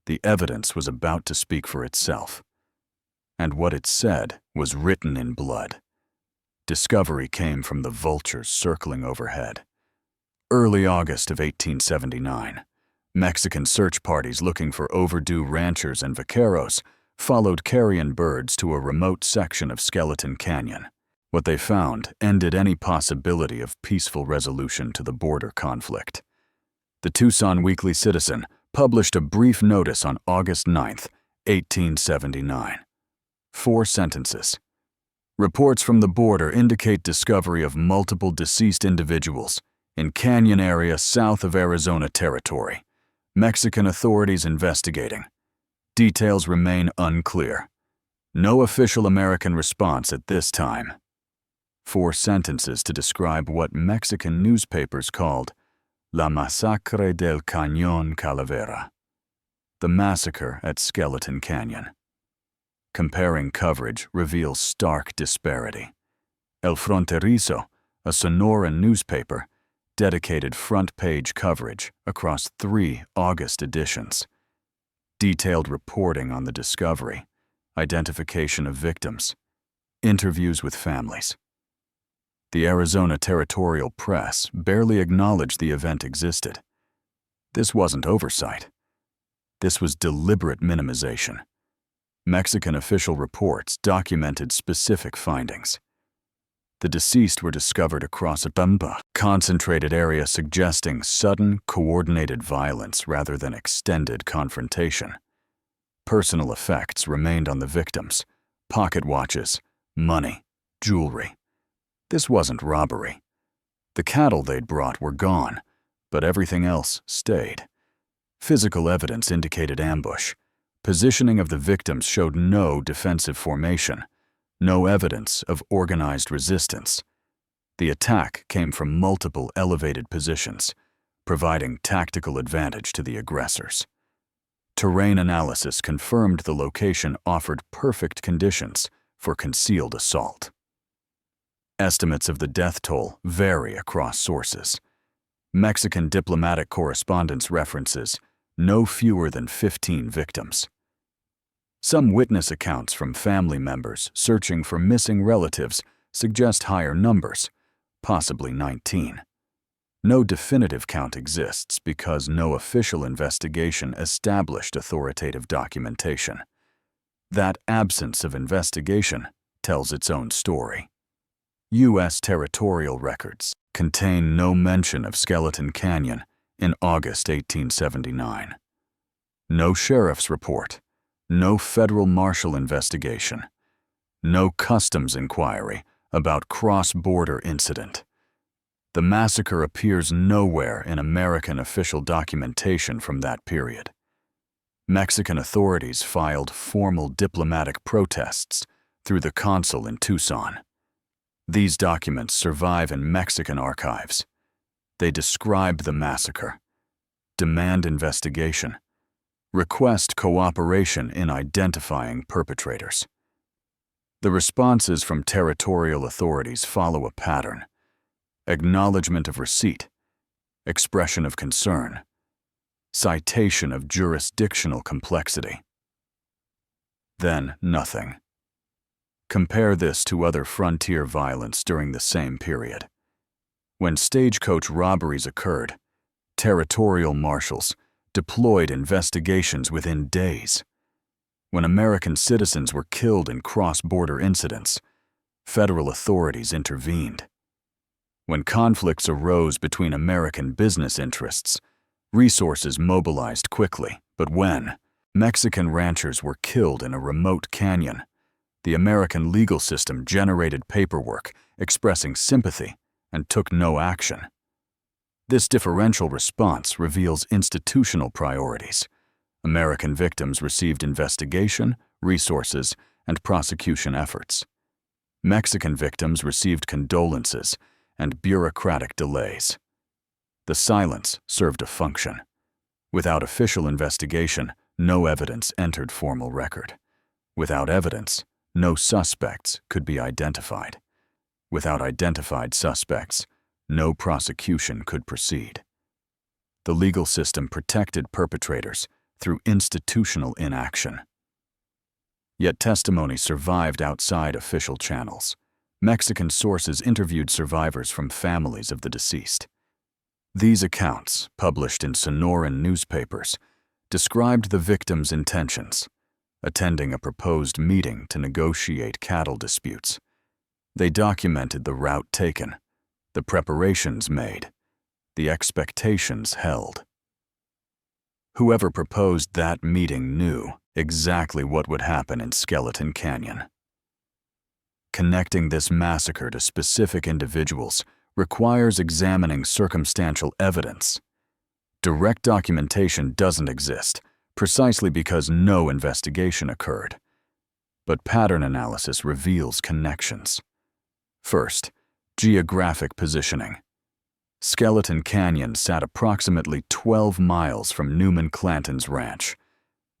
A: The evidence was about to speak for itself. And what it said was written in blood. Discovery came from the vultures circling overhead. Early August of 1879, Mexican search parties looking for overdue ranchers and vaqueros followed carrion birds to a remote section of Skeleton Canyon. What they found ended any possibility of peaceful resolution to the border conflict. The Tucson Weekly Citizen published a brief notice on August 9, 1879. 4 sentences. Reports from the border indicate discovery of multiple deceased individuals in canyon area south of Arizona Territory. Mexican authorities investigating. Details remain unclear. No official American response at this time. 4 sentences to describe what Mexican newspapers called La Massacre del Cañón Calavera, the massacre at Skeleton Canyon. Comparing coverage reveals stark disparity. El Fronterizo, a Sonoran newspaper, dedicated front-page coverage across 3 August editions. Detailed reporting on the discovery, identification of victims, interviews with families. The Arizona Territorial Press barely acknowledged the event existed. This wasn't oversight. This was deliberate minimization. Mexican official reports documented specific findings. The deceased were discovered across a concentrated area suggesting sudden, coordinated violence rather than extended confrontation. Personal effects remained on the victims: pocket watches, money, jewelry. This wasn't robbery. The cattle they'd brought were gone, but everything else stayed. Physical evidence indicated ambush. Positioning of the victims showed no defensive formation, no evidence of organized resistance. The attack came from multiple elevated positions, providing tactical advantage to the aggressors. Terrain analysis confirmed the location offered perfect conditions for concealed assault. Estimates of the death toll vary across sources. Mexican diplomatic correspondence references no fewer than 15 victims. Some witness accounts from family members searching for missing relatives suggest higher numbers, possibly 19. No definitive count exists because no official investigation established authoritative documentation. That absence of investigation tells its own story. U.S. territorial records contain no mention of Skeleton Canyon in August 1879. No sheriff's report, no federal marshal investigation, no customs inquiry about cross-border incident. The massacre appears nowhere in American official documentation from that period. Mexican authorities filed formal diplomatic protests through the consul in Tucson. These documents survive in Mexican archives. They describe the massacre, demand investigation, request cooperation in identifying perpetrators. The responses from territorial authorities follow a pattern: acknowledgement of receipt, expression of concern, citation of jurisdictional complexity. Then nothing. Compare this to other frontier violence during the same period. When stagecoach robberies occurred, territorial marshals deployed investigations within days. When American citizens were killed in cross-border incidents, federal authorities intervened. When conflicts arose between American business interests, resources mobilized quickly. But when Mexican ranchers were killed in a remote canyon, the American legal system generated paperwork expressing sympathy and took no action. This differential response reveals institutional priorities. American victims received investigation, resources, and prosecution efforts. Mexican victims received condolences and bureaucratic delays. The silence served a function. Without official investigation, no evidence entered formal record. Without evidence, no suspects could be identified. Without identified suspects, no prosecution could proceed. The legal system protected perpetrators through institutional inaction. Yet testimony survived outside official channels. Mexican sources interviewed survivors from families of the deceased. These accounts, published in Sonoran newspapers, described the victims' intentions: attending a proposed meeting to negotiate cattle disputes. They documented the route taken, the preparations made, the expectations held. Whoever proposed that meeting knew exactly what would happen in Skeleton Canyon. Connecting this massacre to specific individuals requires examining circumstantial evidence. Direct documentation doesn't exist, precisely because no investigation occurred. But pattern analysis reveals connections. First, geographic positioning. Skeleton Canyon sat approximately 12 miles from Clanton's ranch.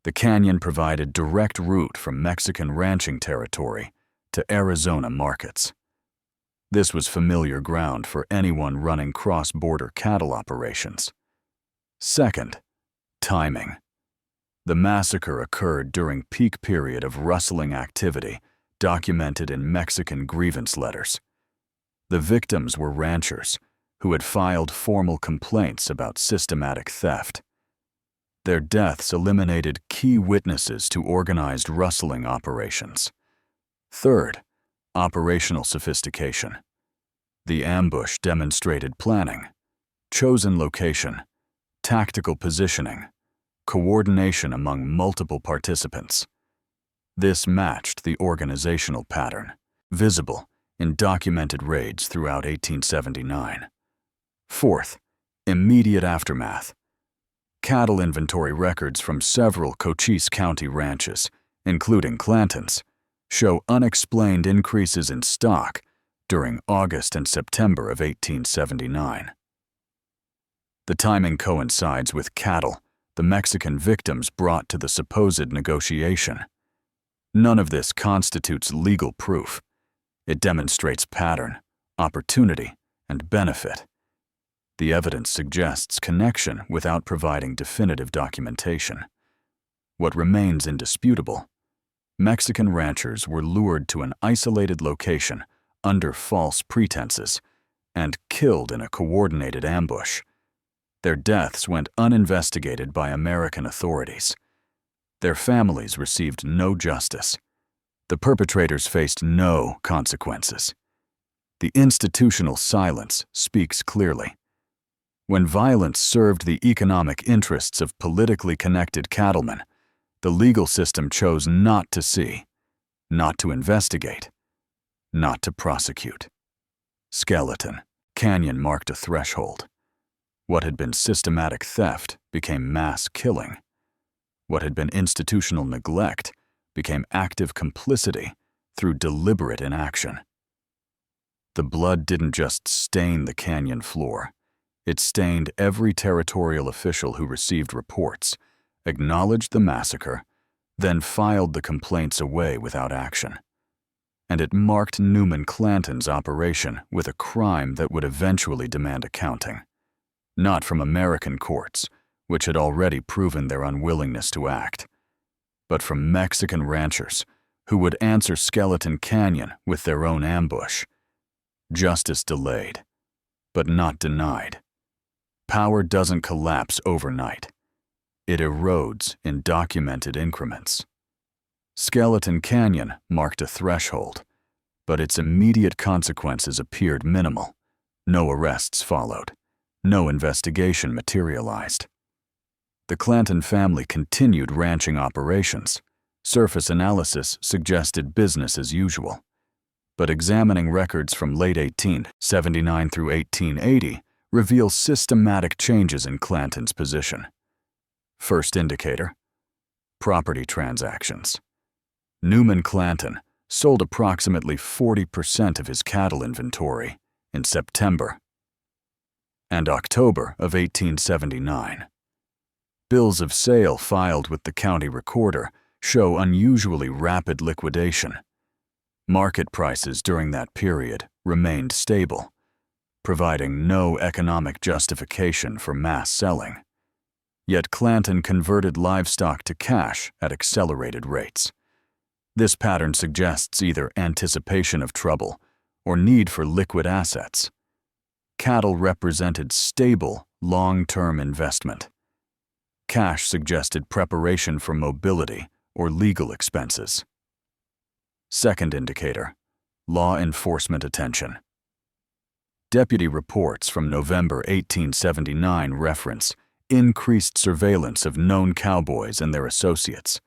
A: The canyon provided direct route from Mexican ranching territory to Arizona markets. This was familiar ground for anyone running cross-border cattle operations. Second, timing. The massacre occurred during peak period of rustling activity documented in Mexican grievance letters. The victims were ranchers who had filed formal complaints about systematic theft. Their deaths eliminated key witnesses to organized rustling operations. Third, operational sophistication. The ambush demonstrated planning, chosen location, tactical positioning, coordination among multiple participants. This matched the organizational pattern, visible in documented raids throughout 1879. Fourth, immediate aftermath. Cattle inventory records from several Cochise County ranches, including Clanton's, show unexplained increases in stock during August and September of 1879. The timing coincides with cattle the Mexican victims brought to the supposed negotiation. None of this constitutes legal proof. It demonstrates pattern, opportunity, and benefit. The evidence suggests connection without providing definitive documentation. What remains indisputable: Mexican ranchers were lured to an isolated location under false pretenses and killed in a coordinated ambush. Their deaths went uninvestigated by American authorities. Their families received no justice. The perpetrators faced no consequences. The institutional silence speaks clearly. When violence served the economic interests of politically connected cattlemen, the legal system chose not to see, not to investigate, not to prosecute. Skeleton Canyon marked a threshold. What had been systematic theft became mass killing. What had been institutional neglect became active complicity through deliberate inaction. The blood didn't just stain the canyon floor. It stained every territorial official who received reports, acknowledged the massacre, then filed the complaints away without action. And it marked Clanton's operation with a crime that would eventually demand accounting. Not from American courts, which had already proven their unwillingness to act, but from Mexican ranchers who would answer Skeleton Canyon with their own ambush. Justice delayed, but not denied. Power doesn't collapse overnight. It erodes in documented increments. Skeleton Canyon marked a threshold, but its immediate consequences appeared minimal. No arrests followed. No investigation materialized. The Clanton family continued ranching operations. Surface analysis suggested business as usual. But examining records from late 1879 through 1880 reveals systematic changes in Clanton's position. First indicator: property transactions. Clanton sold approximately 40% of his cattle inventory in September and October of 1879. Bills of sale filed with the county recorder show unusually rapid liquidation. Market prices during that period remained stable, providing no economic justification for mass selling. Yet Clanton converted livestock to cash at accelerated rates. This pattern suggests either anticipation of trouble or need for liquid assets. Cattle represented stable, long-term investment. Cash suggested preparation for mobility or legal expenses. Second indicator, law enforcement attention. Deputy reports from November 1879 reference increased surveillance of known cowboys and their associates.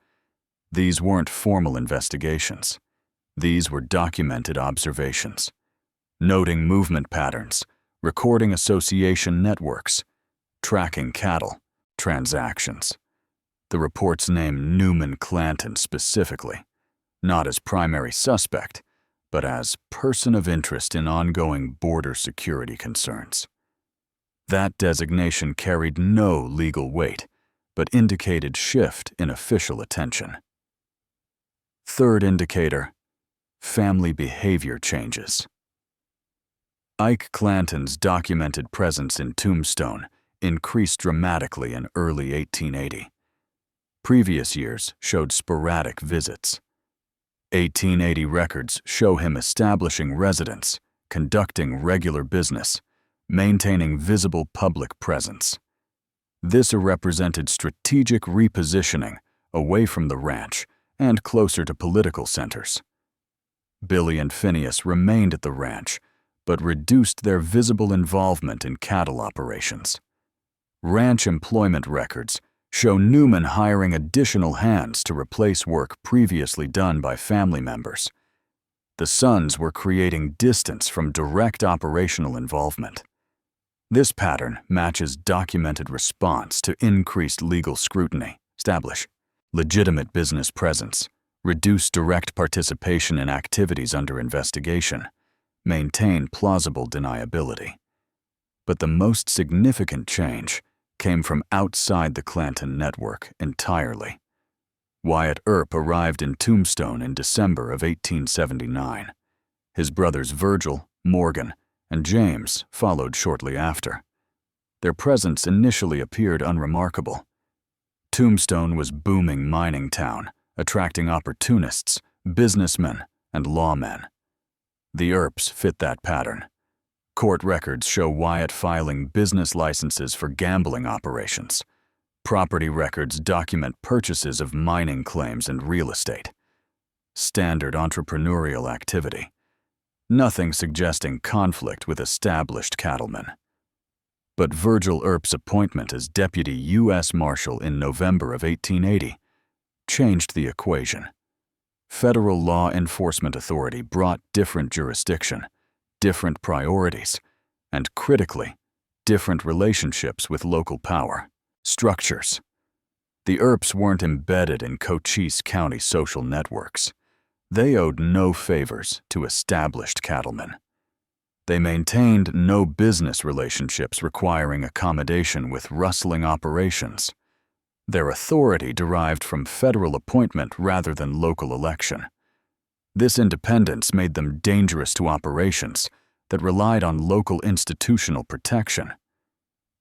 A: These weren't formal investigations. These were documented observations, noting movement patterns, recording association networks, tracking cattle, transactions. The reports name Newman Clanton specifically, not as primary suspect, but as person of interest in ongoing border security concerns. That designation carried no legal weight, but indicated shift in official attention. Third indicator, family behavior changes. Ike Clanton's documented presence in Tombstone increased dramatically in early 1880. Previous years showed sporadic visits. 1880 records show him establishing residence, conducting regular business, maintaining visible public presence. This represented strategic repositioning away from the ranch and closer to political centers. Billy and Phineas remained at the ranch, but reduced their visible involvement in cattle operations. Ranch employment records show Newman hiring additional hands to replace work previously done by family members. The sons were creating distance from direct operational involvement. This pattern matches documented response to increased legal scrutiny, establish legitimate business presence, reduce direct participation in activities under investigation, maintain plausible deniability. But the most significant change came from outside the Clanton network entirely. Wyatt Earp arrived in Tombstone in December of 1879. His brothers Virgil, Morgan, and James followed shortly after. Their presence initially appeared unremarkable. Tombstone was booming mining town, attracting opportunists, businessmen, and lawmen. The Earps fit that pattern. Court records show Wyatt filing business licenses for gambling operations. Property records document purchases of mining claims and real estate. Standard entrepreneurial activity. Nothing suggesting conflict with established cattlemen. But Virgil Earp's appointment as Deputy U.S. Marshal in November of 1880 changed the equation. Federal law enforcement authority brought different jurisdiction, different priorities, and critically, different relationships with local power structures. The Earps weren't embedded in Cochise County social networks. They owed no favors to established cattlemen. They maintained no business relationships requiring accommodation with rustling operations. Their authority derived from federal appointment rather than local election. This independence made them dangerous to operations that relied on local institutional protection.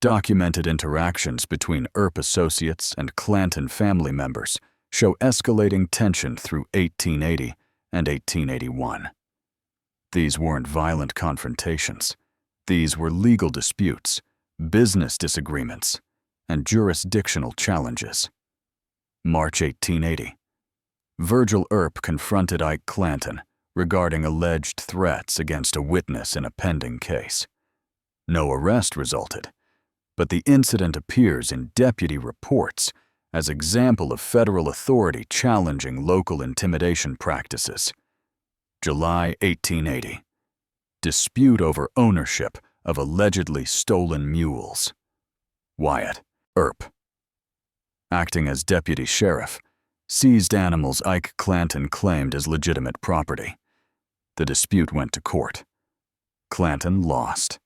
A: Documented interactions between Earp associates and Clanton family members show escalating tension through 1880 and 1881. These weren't violent confrontations. These were legal disputes, business disagreements, and jurisdictional challenges. March 1880. Virgil Earp confronted Ike Clanton regarding alleged threats against a witness in a pending case. No arrest resulted, but the incident appears in deputy reports as example of federal authority challenging local intimidation practices. July 1880. Dispute over ownership of allegedly stolen mules. Wyatt Earp, acting as deputy sheriff, seized animals Ike Clanton claimed as legitimate property. The dispute went to court. Clanton lost.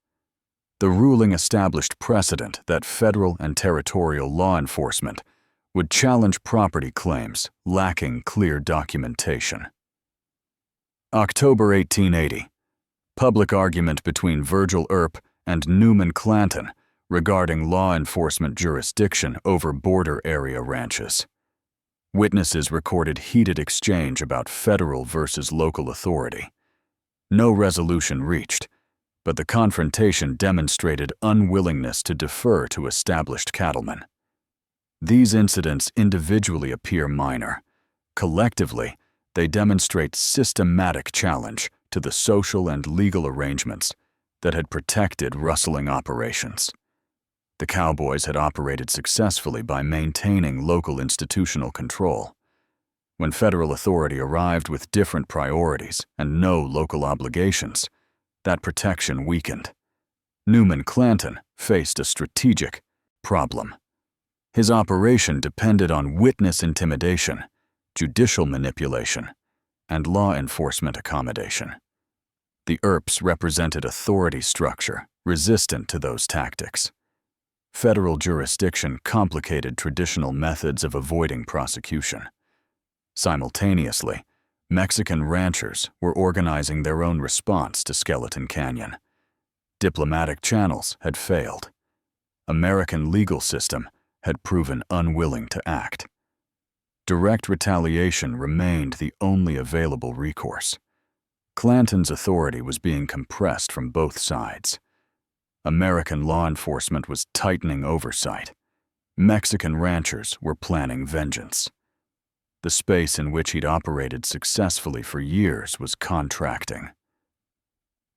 A: The ruling established precedent that federal and territorial law enforcement would challenge property claims lacking clear documentation. October 1880. Public argument between Virgil Earp and Newman Clanton regarding law enforcement jurisdiction over border area ranches. Witnesses recorded heated exchange about federal versus local authority. No resolution reached, but the confrontation demonstrated unwillingness to defer to established cattlemen. These incidents individually appear minor, Collectively, they demonstrate systematic challenge to the social and legal arrangements that had protected rustling operations. The cowboys had operated successfully by maintaining local institutional control. When federal authority arrived with different priorities and no local obligations, that protection weakened. Newman Clanton faced a strategic problem. His operation depended on witness intimidation, judicial manipulation, and law enforcement accommodation. The ERPs represented authority structure resistant to those tactics. Federal jurisdiction complicated traditional methods of avoiding prosecution. Simultaneously, Mexican ranchers were organizing their own response to Skeleton Canyon. Diplomatic channels had failed. American legal system had proven unwilling to act. Direct retaliation remained the only available recourse. Clanton's authority was being compressed from both sides. American law enforcement was tightening oversight. Mexican ranchers were planning vengeance. The space in which he'd operated successfully for years was contracting.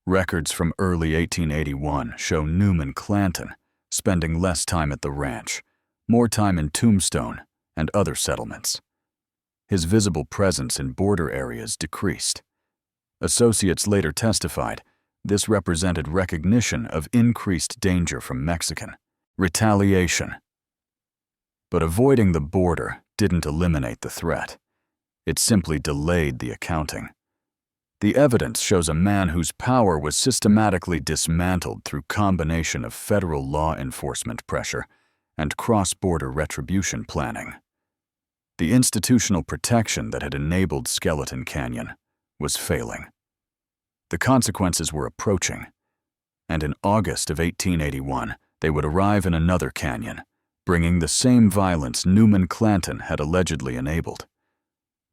A: Records from early 1881 show Newman Clanton spending less time at the ranch, more time in Tombstone and other settlements. His visible presence in border areas decreased. Associates later testified this represented recognition of increased danger from Mexican retaliation. But avoiding the border didn't eliminate the threat. It simply delayed the accounting. The evidence shows a man whose power was systematically dismantled through combination of federal law enforcement pressure and cross-border retribution planning. The institutional protection that had enabled Skeleton Canyon was failing. The consequences were approaching, and in August of 1881, they would arrive in another canyon, bringing the same violence Newman Clanton had allegedly enabled.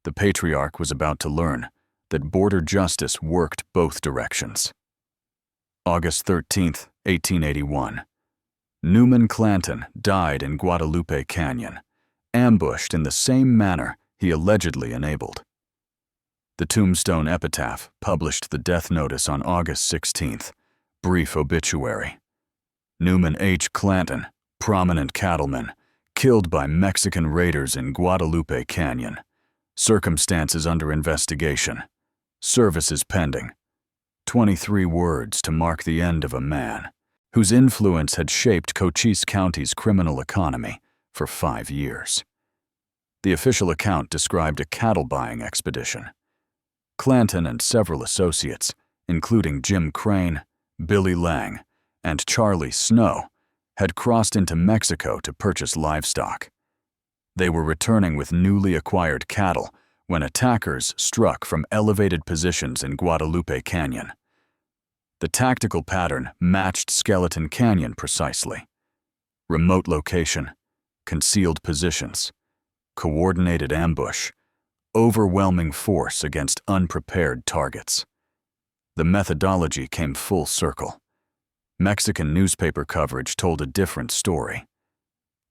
A: The patriarch was about to learn that border justice worked both directions. August 13, 1881. Newman Clanton died in Guadalupe Canyon, ambushed in the same manner he allegedly enabled. The Tombstone Epitaph published the death notice on August 16th, brief obituary. Newman H. Clanton, prominent cattleman, killed by Mexican raiders in Guadalupe Canyon. Circumstances under investigation. Services pending. 23 words to mark the end of a man whose influence had shaped Cochise County's criminal economy for 5 years. The official account described a cattle-buying expedition. Clanton and several associates, including Jim Crane, Billy Lang, and Charlie Snow, had crossed into Mexico to purchase livestock. They were returning with newly acquired cattle when attackers struck from elevated positions in Guadalupe Canyon. The tactical pattern matched Skeleton Canyon precisely. Remote location, concealed positions, coordinated ambush, overwhelming force against unprepared targets. The methodology came full circle. Mexican newspaper coverage told a different story.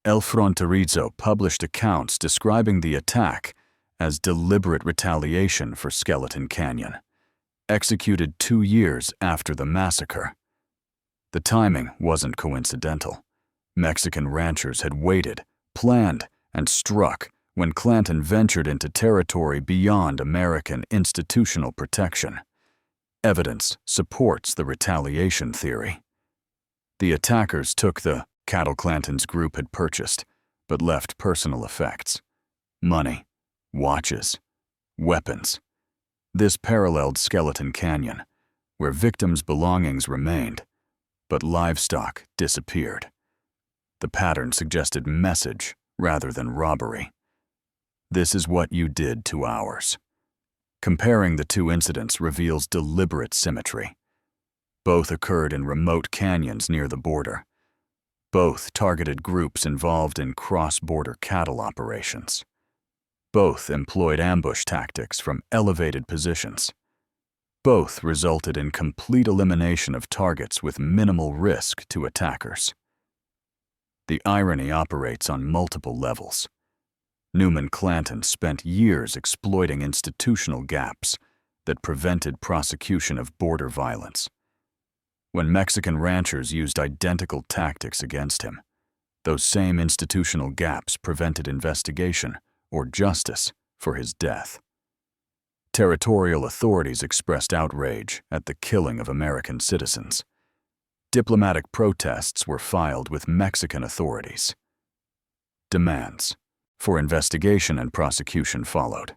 A: El Fronterizo published accounts describing the attack as deliberate retaliation for Skeleton Canyon, executed 2 years after the massacre. The timing wasn't coincidental. Mexican ranchers had waited, planned, and struck when Clanton ventured into territory beyond American institutional protection. Evidence supports the retaliation theory. The attackers took the cattle Clanton's group had purchased, but left personal effects: money, watches, weapons. This paralleled Skeleton Canyon, where victims' belongings remained, but livestock disappeared. The pattern suggested message rather than robbery. This is what you did to ours. Comparing the two incidents reveals deliberate symmetry. Both occurred in remote canyons near the border. Both targeted groups involved in cross-border cattle operations. Both employed ambush tactics from elevated positions. Both resulted in complete elimination of targets with minimal risk to attackers. The irony operates on multiple levels. Newman Clanton spent years exploiting institutional gaps that prevented prosecution of border violence. When Mexican ranchers used identical tactics against him, those same institutional gaps prevented investigation or justice for his death. Territorial authorities expressed outrage at the killing of American citizens. Diplomatic protests were filed with Mexican authorities. Demands for investigation and prosecution followed.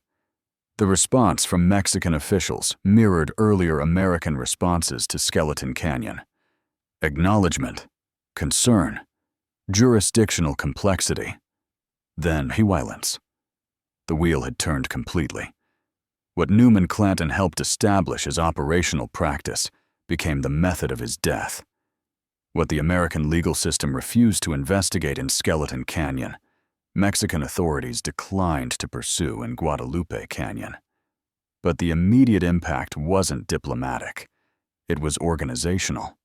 A: The response from Mexican officials mirrored earlier American responses to Skeleton Canyon. Acknowledgement, concern, jurisdictional complexity, then violence. The wheel had turned completely. What Newman Clanton helped establish as operational practice became the method of his death. What the American legal system refused to investigate in Skeleton Canyon, Mexican authorities declined to pursue in Guadalupe Canyon. But the immediate impact wasn't diplomatic. It was organizational.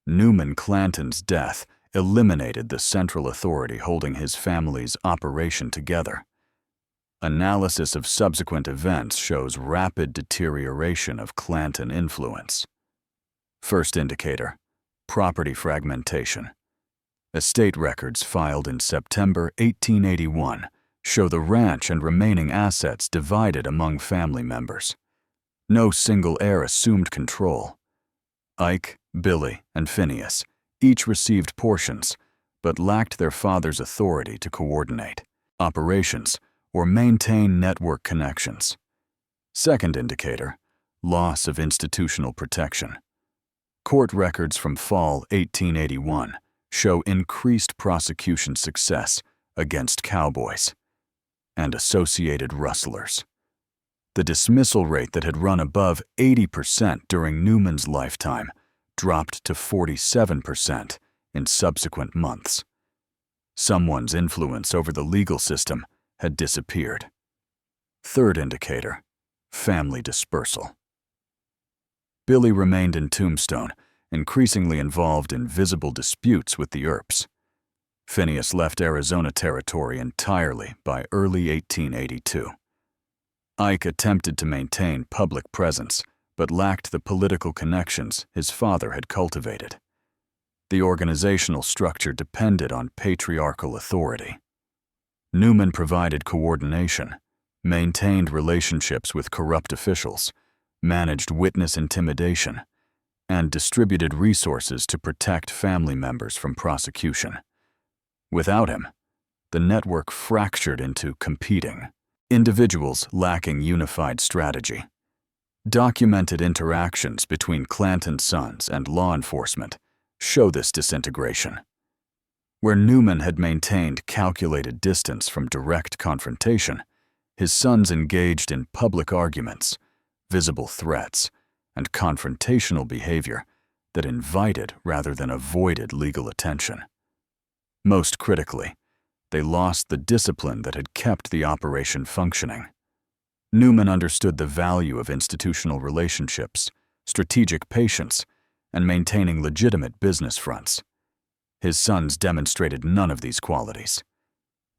A: Newman Clanton's death eliminated the central authority holding his family's operation together. Analysis of subsequent events shows rapid deterioration of Clanton influence. First indicator, property fragmentation. Estate records filed in September 1881 show the ranch and remaining assets divided among family members. No single heir assumed control. Ike, Billy, and Phineas each received portions, but lacked their father's authority to coordinate operations or maintain network connections. Second indicator, loss of institutional protection. Court records from fall 1881 show increased prosecution success against cowboys and associated rustlers. The dismissal rate that had run above 80% during Newman's lifetime dropped to 47% in subsequent months. Someone's influence over the legal system had disappeared. Third indicator, family dispersal. Billy remained in Tombstone, increasingly involved in visible disputes with the Earps. Phineas left Arizona Territory entirely by early 1882. Ike attempted to maintain public presence, but lacked the political connections his father had cultivated. The organizational structure depended on patriarchal authority. Newman provided coordination, maintained relationships with corrupt officials, managed witness intimidation, and distributed resources to protect family members from prosecution. Without him, the network fractured into competing individuals lacking unified strategy. Documented interactions between Clanton's sons and law enforcement show this disintegration. Where Newman had maintained calculated distance from direct confrontation, his sons engaged in public arguments, visible threats, and confrontational behavior that invited rather than avoided legal attention. Most critically, they lost the discipline that had kept the operation functioning. Newman understood the value of institutional relationships, strategic patience, and maintaining legitimate business fronts. His sons demonstrated none of these qualities.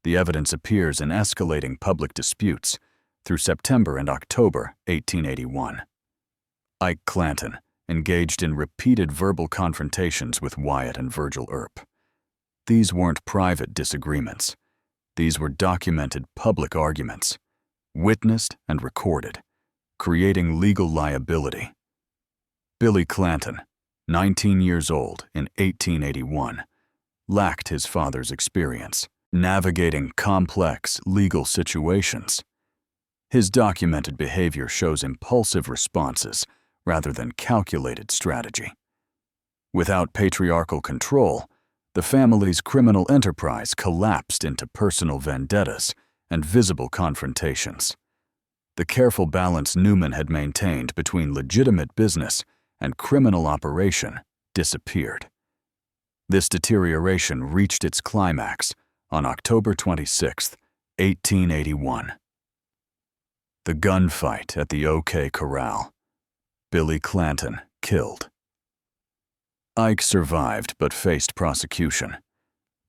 A: The evidence appears in escalating public disputes through September and October 1881. Ike Clanton engaged in repeated verbal confrontations with Wyatt and Virgil Earp. These weren't private disagreements. These were documented public arguments, witnessed and recorded, creating legal liability. Billy Clanton, 19 years old in 1881, lacked his father's experience navigating complex legal situations. His documented behavior shows impulsive responses rather than calculated strategy. Without patriarchal control, the family's criminal enterprise collapsed into personal vendettas and visible confrontations. The careful balance Newman had maintained between legitimate business and criminal operation disappeared. This deterioration reached its climax on October 26, 1881. The gunfight at the OK Corral. Billy Clanton killed. Ike survived but faced prosecution.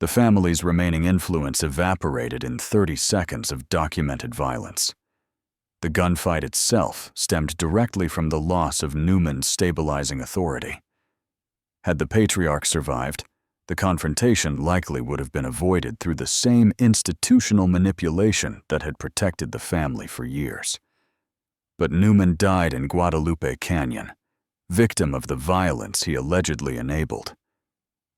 A: The family's remaining influence evaporated in 30 seconds of documented violence. The gunfight itself stemmed directly from the loss of Newman's stabilizing authority. Had the patriarch survived, the confrontation likely would have been avoided through the same institutional manipulation that had protected the family for years. But Newman died in Guadalupe Canyon, victim of the violence he allegedly enabled.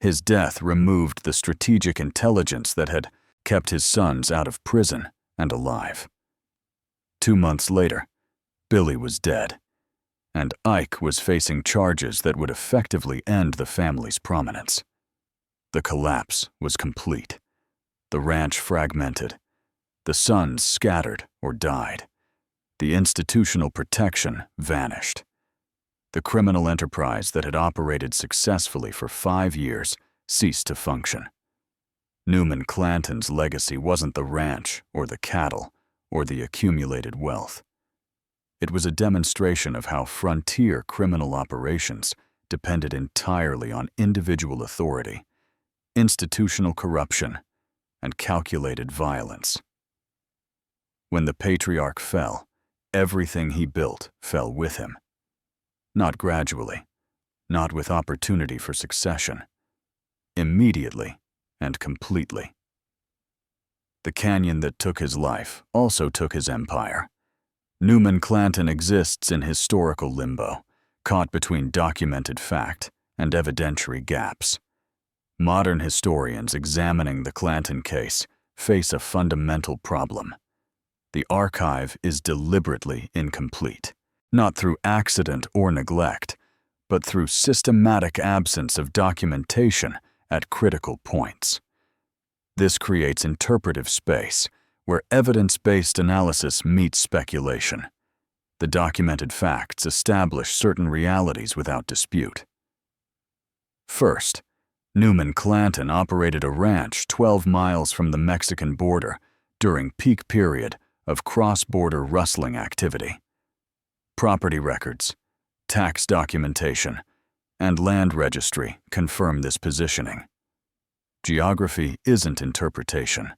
A: His death removed the strategic intelligence that had kept his sons out of prison and alive. 2 months later, Billy was dead, and Ike was facing charges that would effectively end the family's prominence. The collapse was complete. The ranch fragmented. The sons scattered or died. The institutional protection vanished. The criminal enterprise that had operated successfully for 5 years ceased to function. Newman Clanton's legacy wasn't the ranch or the cattle or the accumulated wealth. It was a demonstration of how frontier criminal operations depended entirely on individual authority, institutional corruption, and calculated violence. When the patriarch fell, everything he built fell with him. Not gradually, not with opportunity for succession. Immediately and completely. The canyon that took his life also took his empire. Newman Clanton exists in historical limbo, caught between documented fact and evidentiary gaps. Modern historians examining the Clanton case face a fundamental problem. The archive is deliberately incomplete, not through accident or neglect, but through systematic absence of documentation at critical points. This creates interpretive space where evidence-based analysis meets speculation. The documented facts establish certain realities without dispute. First, Newman Clanton operated a ranch 12 miles from the Mexican border during peak period of cross-border rustling activity. Property records, tax documentation, and land registry confirm this positioning. Geography isn't interpretation.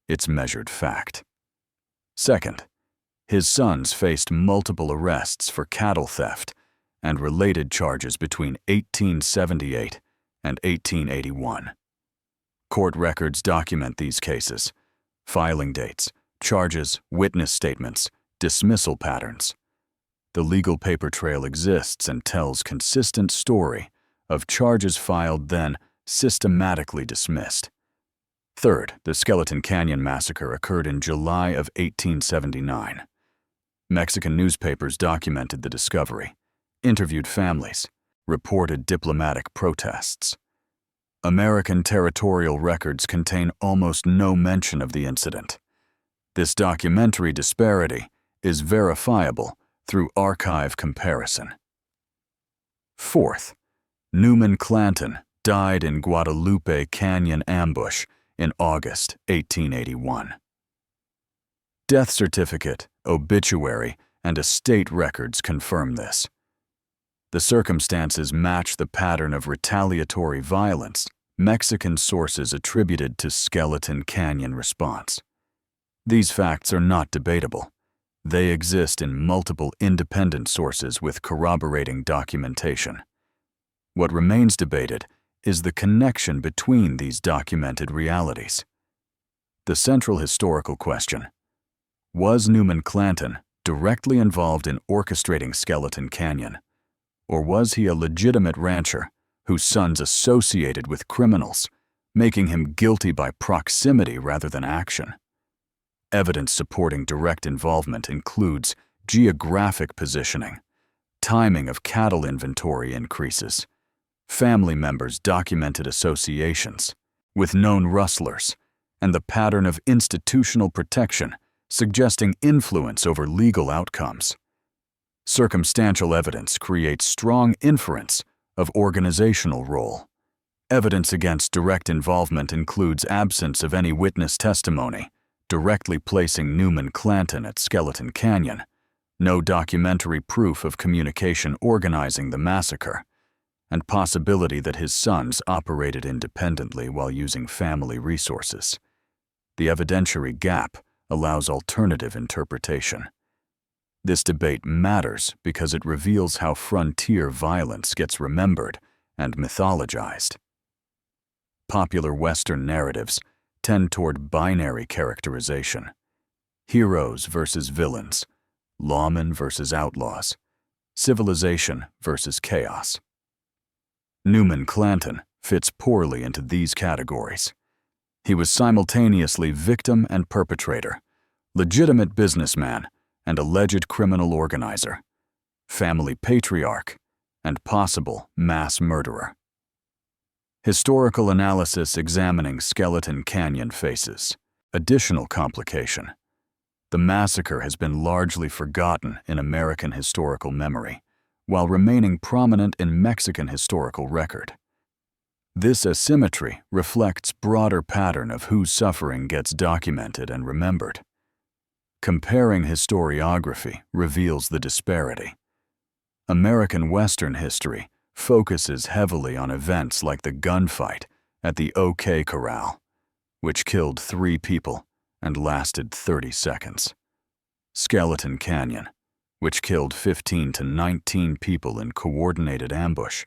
A: It's measured fact. Second, his sons faced multiple arrests for cattle theft and related charges between 1878 and 1881. Court records document these cases: filing dates, charges, witness statements, dismissal patterns. The legal paper trail exists and tells consistent story of charges filed then systematically dismissed. Third, the Skeleton Canyon massacre occurred in July of 1879. Mexican newspapers documented the discovery, interviewed families, reported diplomatic protests. American territorial records contain almost no mention of the incident. This documentary disparity is verifiable through archive comparison. Fourth, Newman Clanton died in Guadalupe Canyon ambush in August 1881. Death certificate, obituary, and estate records confirm this. The circumstances match the pattern of retaliatory violence Mexican sources attributed to Skeleton Canyon response. These facts are not debatable. They exist in multiple independent sources with corroborating documentation. What remains debated is the connection between these documented realities. The central historical question: was Newman Clanton directly involved in orchestrating Skeleton Canyon, or was he a legitimate rancher whose sons associated with criminals, making him guilty by proximity rather than action? Evidence supporting direct involvement includes geographic positioning, timing of cattle inventory increases, family members' documented associations with known rustlers, and the pattern of institutional protection suggesting influence over legal outcomes. Circumstantial evidence creates strong inference of organizational role. Evidence against direct involvement includes absence of any witness testimony directly placing Newman Clanton at Skeleton Canyon, no documentary proof of communication organizing the massacre, and possibility that his sons operated independently while using family resources. The evidentiary gap allows alternative interpretation. This debate matters because it reveals how frontier violence gets remembered and mythologized. Popular Western narratives tend toward binary characterization: heroes versus villains, lawmen versus outlaws, civilization versus chaos. Newman Clanton fits poorly into these categories. He was simultaneously victim and perpetrator, legitimate businessman and alleged criminal organizer, family patriarch, and possible mass murderer. Historical analysis examining Skeleton Canyon faces additional complication. The massacre has been largely forgotten in American historical memory, while remaining prominent in Mexican historical record. This asymmetry reflects broader pattern of whose suffering gets documented and remembered. Comparing historiography reveals the disparity. American Western history focuses heavily on events like the gunfight at the OK Corral, which killed 3 people and lasted 30 seconds. Skeleton Canyon, which killed 15 to 19 people in coordinated ambush,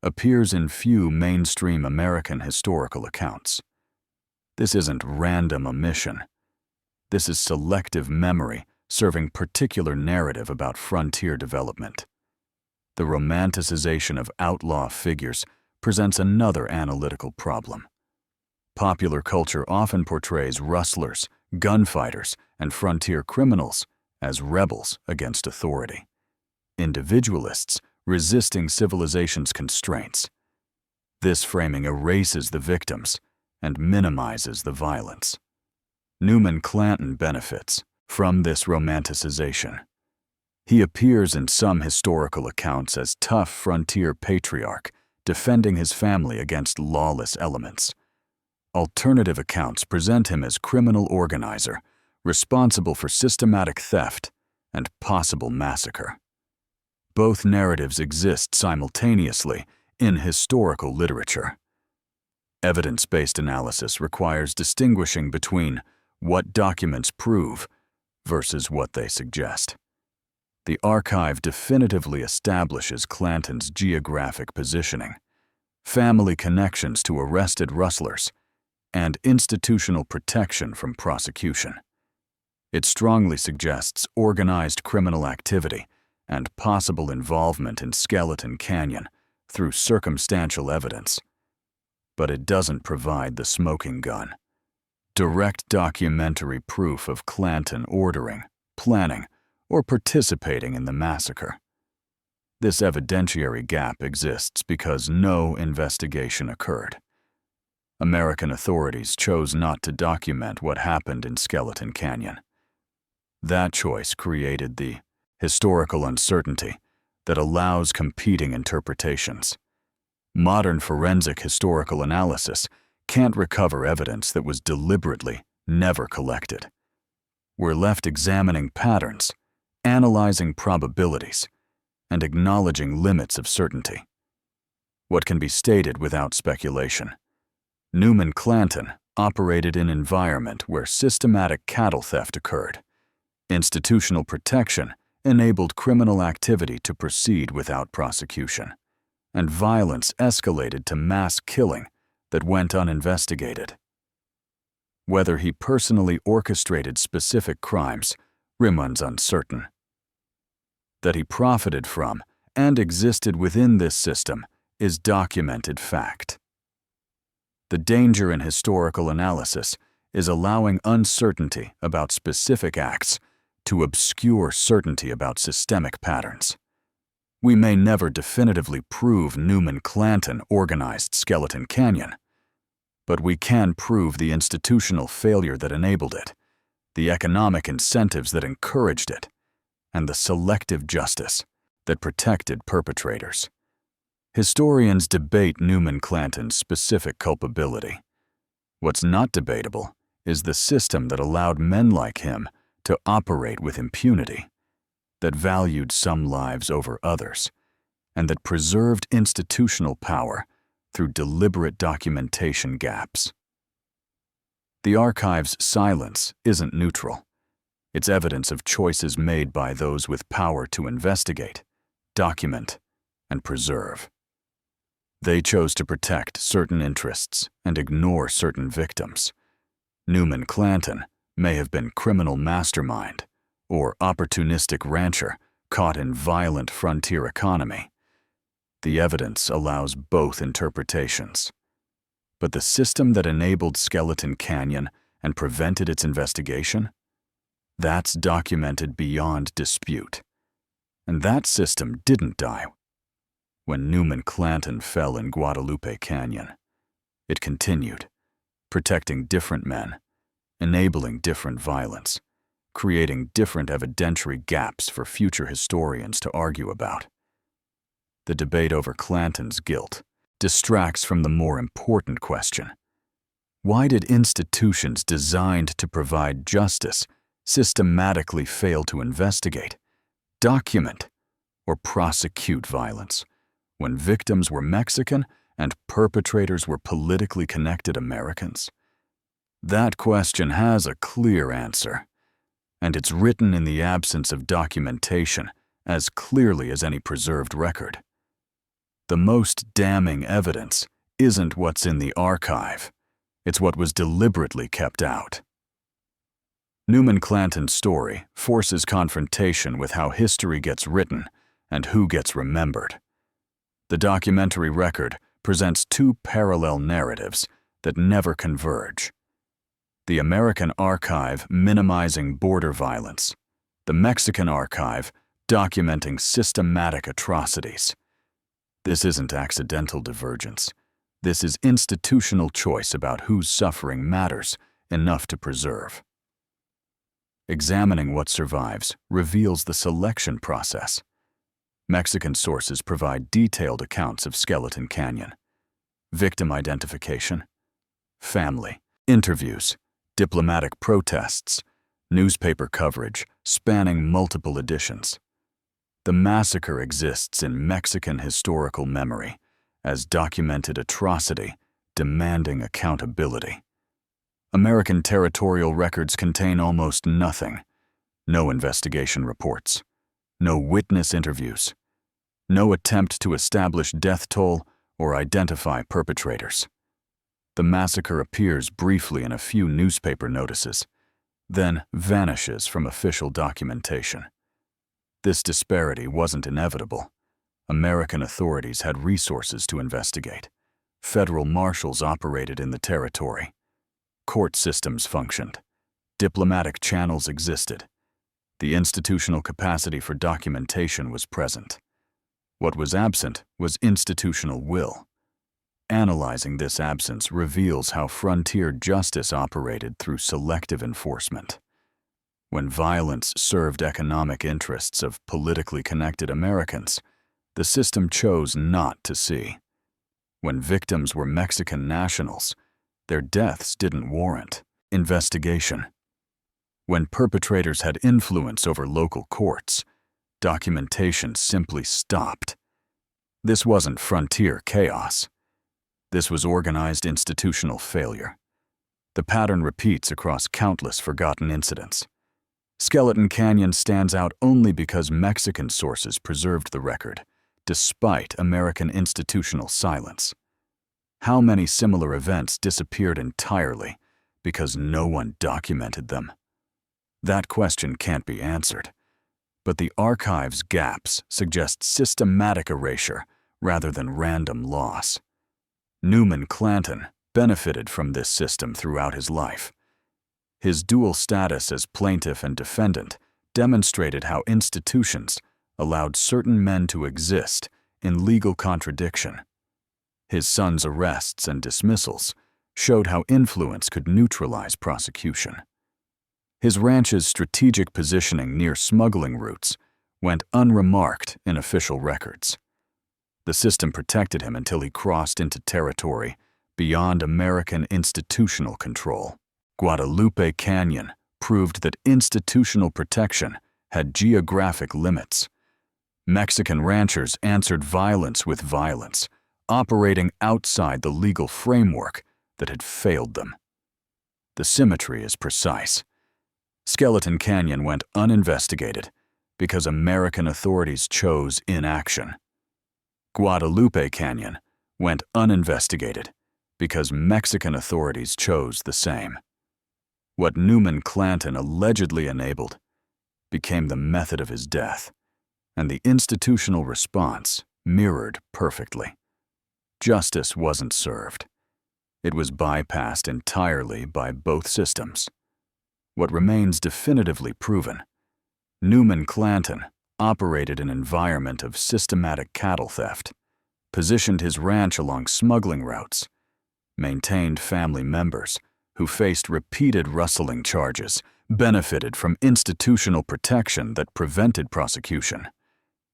A: appears in few mainstream American historical accounts. This isn't random omission. This is selective memory serving particular narrative about frontier development. The romanticization of outlaw figures presents another analytical problem. Popular culture often portrays rustlers, gunfighters, and frontier criminals as rebels against authority, individualists resisting civilization's constraints. This framing erases the victims and minimizes the violence. Newman Clanton benefits from this romanticization. He appears in some historical accounts as tough frontier patriarch defending his family against lawless elements. Alternative accounts present him as criminal organizer, responsible for systematic theft and possible massacre. Both narratives exist simultaneously in historical literature. Evidence-based analysis requires distinguishing between what documents prove versus what they suggest. The archive definitively establishes Clanton's geographic positioning, family connections to arrested rustlers, and institutional protection from prosecution. It strongly suggests organized criminal activity and possible involvement in Skeleton Canyon through circumstantial evidence. But it doesn't provide the smoking gun: direct documentary proof of Clanton ordering, planning, or participating in the massacre. This evidentiary gap exists because no investigation occurred. American authorities chose not to document what happened in Skeleton Canyon. That choice created the historical uncertainty that allows competing interpretations. Modern forensic historical analysis can't recover evidence that was deliberately never collected. We're left examining patterns, analyzing probabilities, and acknowledging limits of certainty. What can be stated without speculation? Newman Clanton operated in an environment where systematic cattle theft occurred. Institutional protection enabled criminal activity to proceed without prosecution, and violence escalated to mass killing that went uninvestigated. Whether he personally orchestrated specific crimes remains uncertain. That he profited from and existed within this system is documented fact. The danger in historical analysis is allowing uncertainty about specific acts to obscure certainty about systemic patterns. We may never definitively prove Newman Clanton organized Skeleton Canyon, but we can prove the institutional failure that enabled it, the economic incentives that encouraged it, and the selective justice that protected perpetrators. Historians debate Newman Clanton's specific culpability. What's not debatable is the system that allowed men like him to operate with impunity, that valued some lives over others, and that preserved institutional power through deliberate documentation gaps. The archive's silence isn't neutral. It's evidence of choices made by those with power to investigate, document, and preserve. They chose to protect certain interests and ignore certain victims. Newman Clanton may have been criminal mastermind or opportunistic rancher caught in violent frontier economy. The evidence allows both interpretations. But the system that enabled Skeleton Canyon and prevented its investigation? That's documented beyond dispute. And that system didn't die when Newman Clanton fell in Guadalupe Canyon. It continued, protecting different men, enabling different violence, creating different evidentiary gaps for future historians to argue about. The debate over Clanton's guilt distracts from the more important question. Why did institutions designed to provide justice systematically fail to investigate, document, or prosecute violence when victims were Mexican and perpetrators were politically connected Americans? That question has a clear answer, and it's written in the absence of documentation as clearly as any preserved record. The most damning evidence isn't what's in the archive, it's what was deliberately kept out. Newman Clanton's story forces confrontation with how history gets written and who gets remembered. The documentary record presents two parallel narratives that never converge. The American archive minimizing border violence, the Mexican archive documenting systematic atrocities. This isn't accidental divergence. This is institutional choice about whose suffering matters enough to preserve. Examining what survives reveals the selection process. Mexican sources provide detailed accounts of Skeleton Canyon. Victim identification, family, interviews, diplomatic protests, newspaper coverage spanning multiple editions. The massacre exists in Mexican historical memory as documented atrocity demanding accountability. American territorial records contain almost nothing. No investigation reports, no witness interviews, no attempt to establish death toll or identify perpetrators. The massacre appears briefly in a few newspaper notices, then vanishes from official documentation. This disparity wasn't inevitable. American authorities had resources to investigate. Federal marshals operated in the territory. Court systems functioned. Diplomatic channels existed. The institutional capacity for documentation was present. What was absent was institutional will. Analyzing this absence reveals how frontier justice operated through selective enforcement. When violence served economic interests of politically connected Americans, the system chose not to see. When victims were Mexican nationals, their deaths didn't warrant investigation. When perpetrators had influence over local courts, documentation simply stopped. This wasn't frontier chaos. This was organized institutional failure. The pattern repeats across countless forgotten incidents. Skeleton Canyon stands out only because Mexican sources preserved the record, despite American institutional silence. How many similar events disappeared entirely because no one documented them? That question can't be answered, but the archive's gaps suggest systematic erasure rather than random loss. Newman Clanton benefited from this system throughout his life. His dual status as plaintiff and defendant demonstrated how institutions allowed certain men to exist in legal contradiction. His son's arrests and dismissals showed how influence could neutralize prosecution. His ranch's strategic positioning near smuggling routes went unremarked in official records. The system protected him until he crossed into territory beyond American institutional control. Guadalupe Canyon proved that institutional protection had geographic limits. Mexican ranchers answered violence with violence, operating outside the legal framework that had failed them. The symmetry is precise. Skeleton Canyon went uninvestigated because American authorities chose inaction. Guadalupe Canyon went uninvestigated because Mexican authorities chose the same. What Newman Clanton allegedly enabled became the method of his death, and the institutional response mirrored perfectly. Justice wasn't served. It was bypassed entirely by both systems. What remains definitively proven: Newman Clanton operated an environment of systematic cattle theft, positioned his ranch along smuggling routes, maintained family members who faced repeated rustling charges, benefited from institutional protection that prevented prosecution,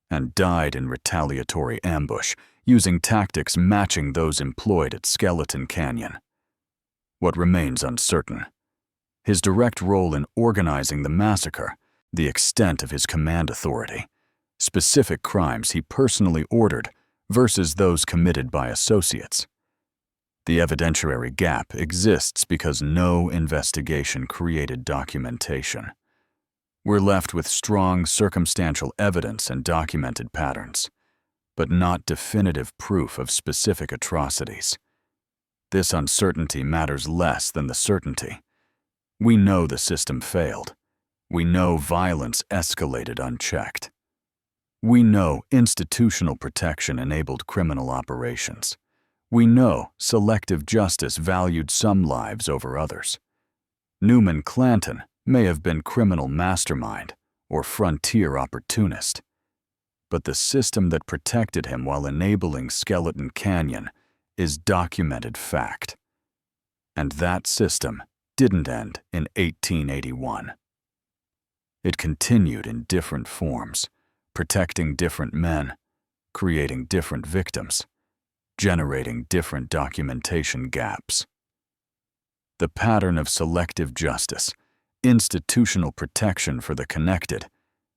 A: and died in retaliatory ambush using tactics matching those employed at Skeleton Canyon. What remains uncertain: his direct role in organizing the massacre, the extent of his command authority, specific crimes he personally ordered versus those committed by associates. The evidentiary gap exists because no investigation created documentation. We're left with strong circumstantial evidence and documented patterns, but not definitive proof of specific atrocities. This uncertainty matters less than the certainty. We know the system failed. We know violence escalated unchecked. We know institutional protection enabled criminal operations. We know selective justice valued some lives over others. Newman Clanton may have been criminal mastermind or frontier opportunist, but the system that protected him while enabling Skeleton Canyon is documented fact. And that system didn't end in 1881. It continued in different forms, protecting different men, creating different victims, generating different documentation gaps. The pattern of selective justice, institutional protection for the connected,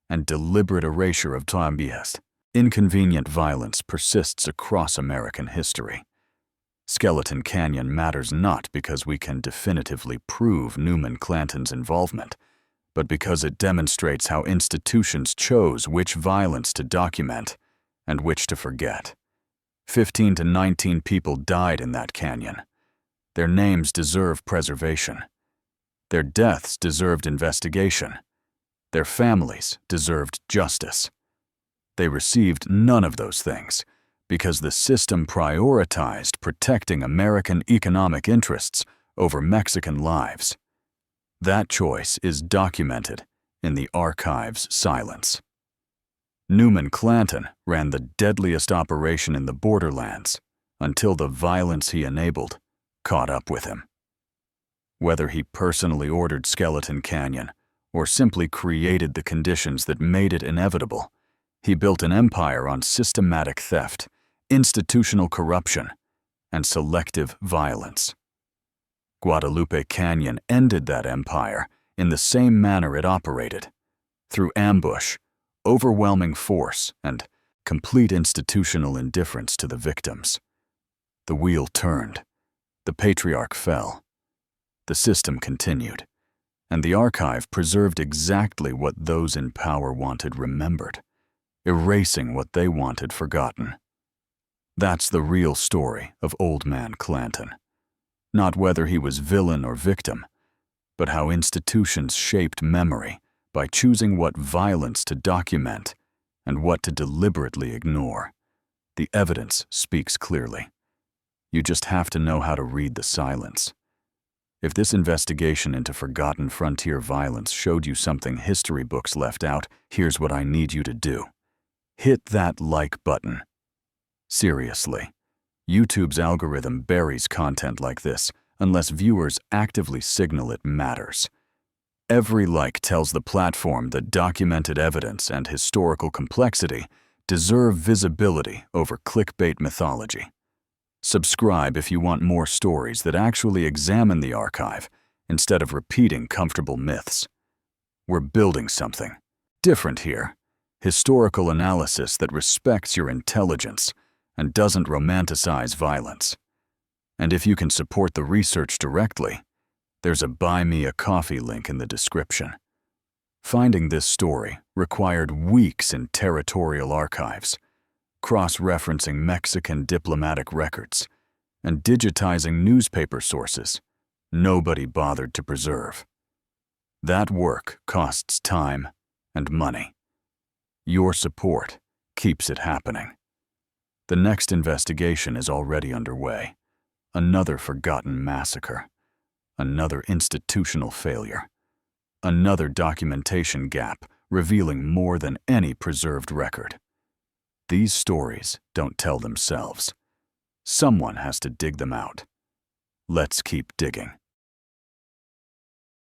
A: and deliberate erasure of Deadliest, inconvenient violence persists across American history. Skeleton Canyon matters not because we can definitively prove Newman Clanton's involvement, but because it demonstrates how institutions chose which violence to document and which to forget. 15 to 19 people died in that canyon. Their names deserve preservation. Their deaths deserved investigation. Their families deserved justice. They received none of those things because the system prioritized protecting American economic interests over Mexican lives. That choice is documented in the archive's silence. Newman Clanton ran the deadliest operation in the Borderlands until the violence he enabled caught up with him. Whether he personally ordered Skeleton Canyon or simply created the conditions that made it inevitable, he built an empire on systematic theft, institutional corruption, and selective violence. Guadalupe Canyon ended that empire in the same manner it operated, through ambush, overwhelming force, and complete institutional indifference to the victims. The wheel turned. The patriarch fell. The system continued, and the archive preserved exactly what those in power wanted remembered, erasing what they wanted forgotten. That's the real story of Old Man Clanton. Not whether he was villain or victim, but how institutions shaped memory by choosing what violence to document and what to deliberately ignore. The evidence speaks clearly. You just have to know how to read the silence. If this investigation into forgotten frontier violence showed you something history books left out, here's what I need you to do. Hit that like button. Seriously, YouTube's algorithm buries content like this unless viewers actively signal it matters. Every like tells the platform that documented evidence and historical complexity deserve visibility over clickbait mythology. Subscribe if you want more stories that actually examine the archive instead of repeating comfortable myths. We're building something different here, Historical analysis that respects your intelligence and doesn't romanticize violence. And if you can support the research directly, there's a Buy Me a Coffee link in the description. Finding this story required weeks in territorial archives, cross-referencing Mexican diplomatic records, and digitizing newspaper sources nobody bothered to preserve. That work costs time and money. Your support keeps it happening. The next investigation is already underway. Another forgotten massacre. Another institutional failure. Another documentation gap revealing more than any preserved record. These stories don't tell themselves. Someone has to dig them out. Let's keep digging.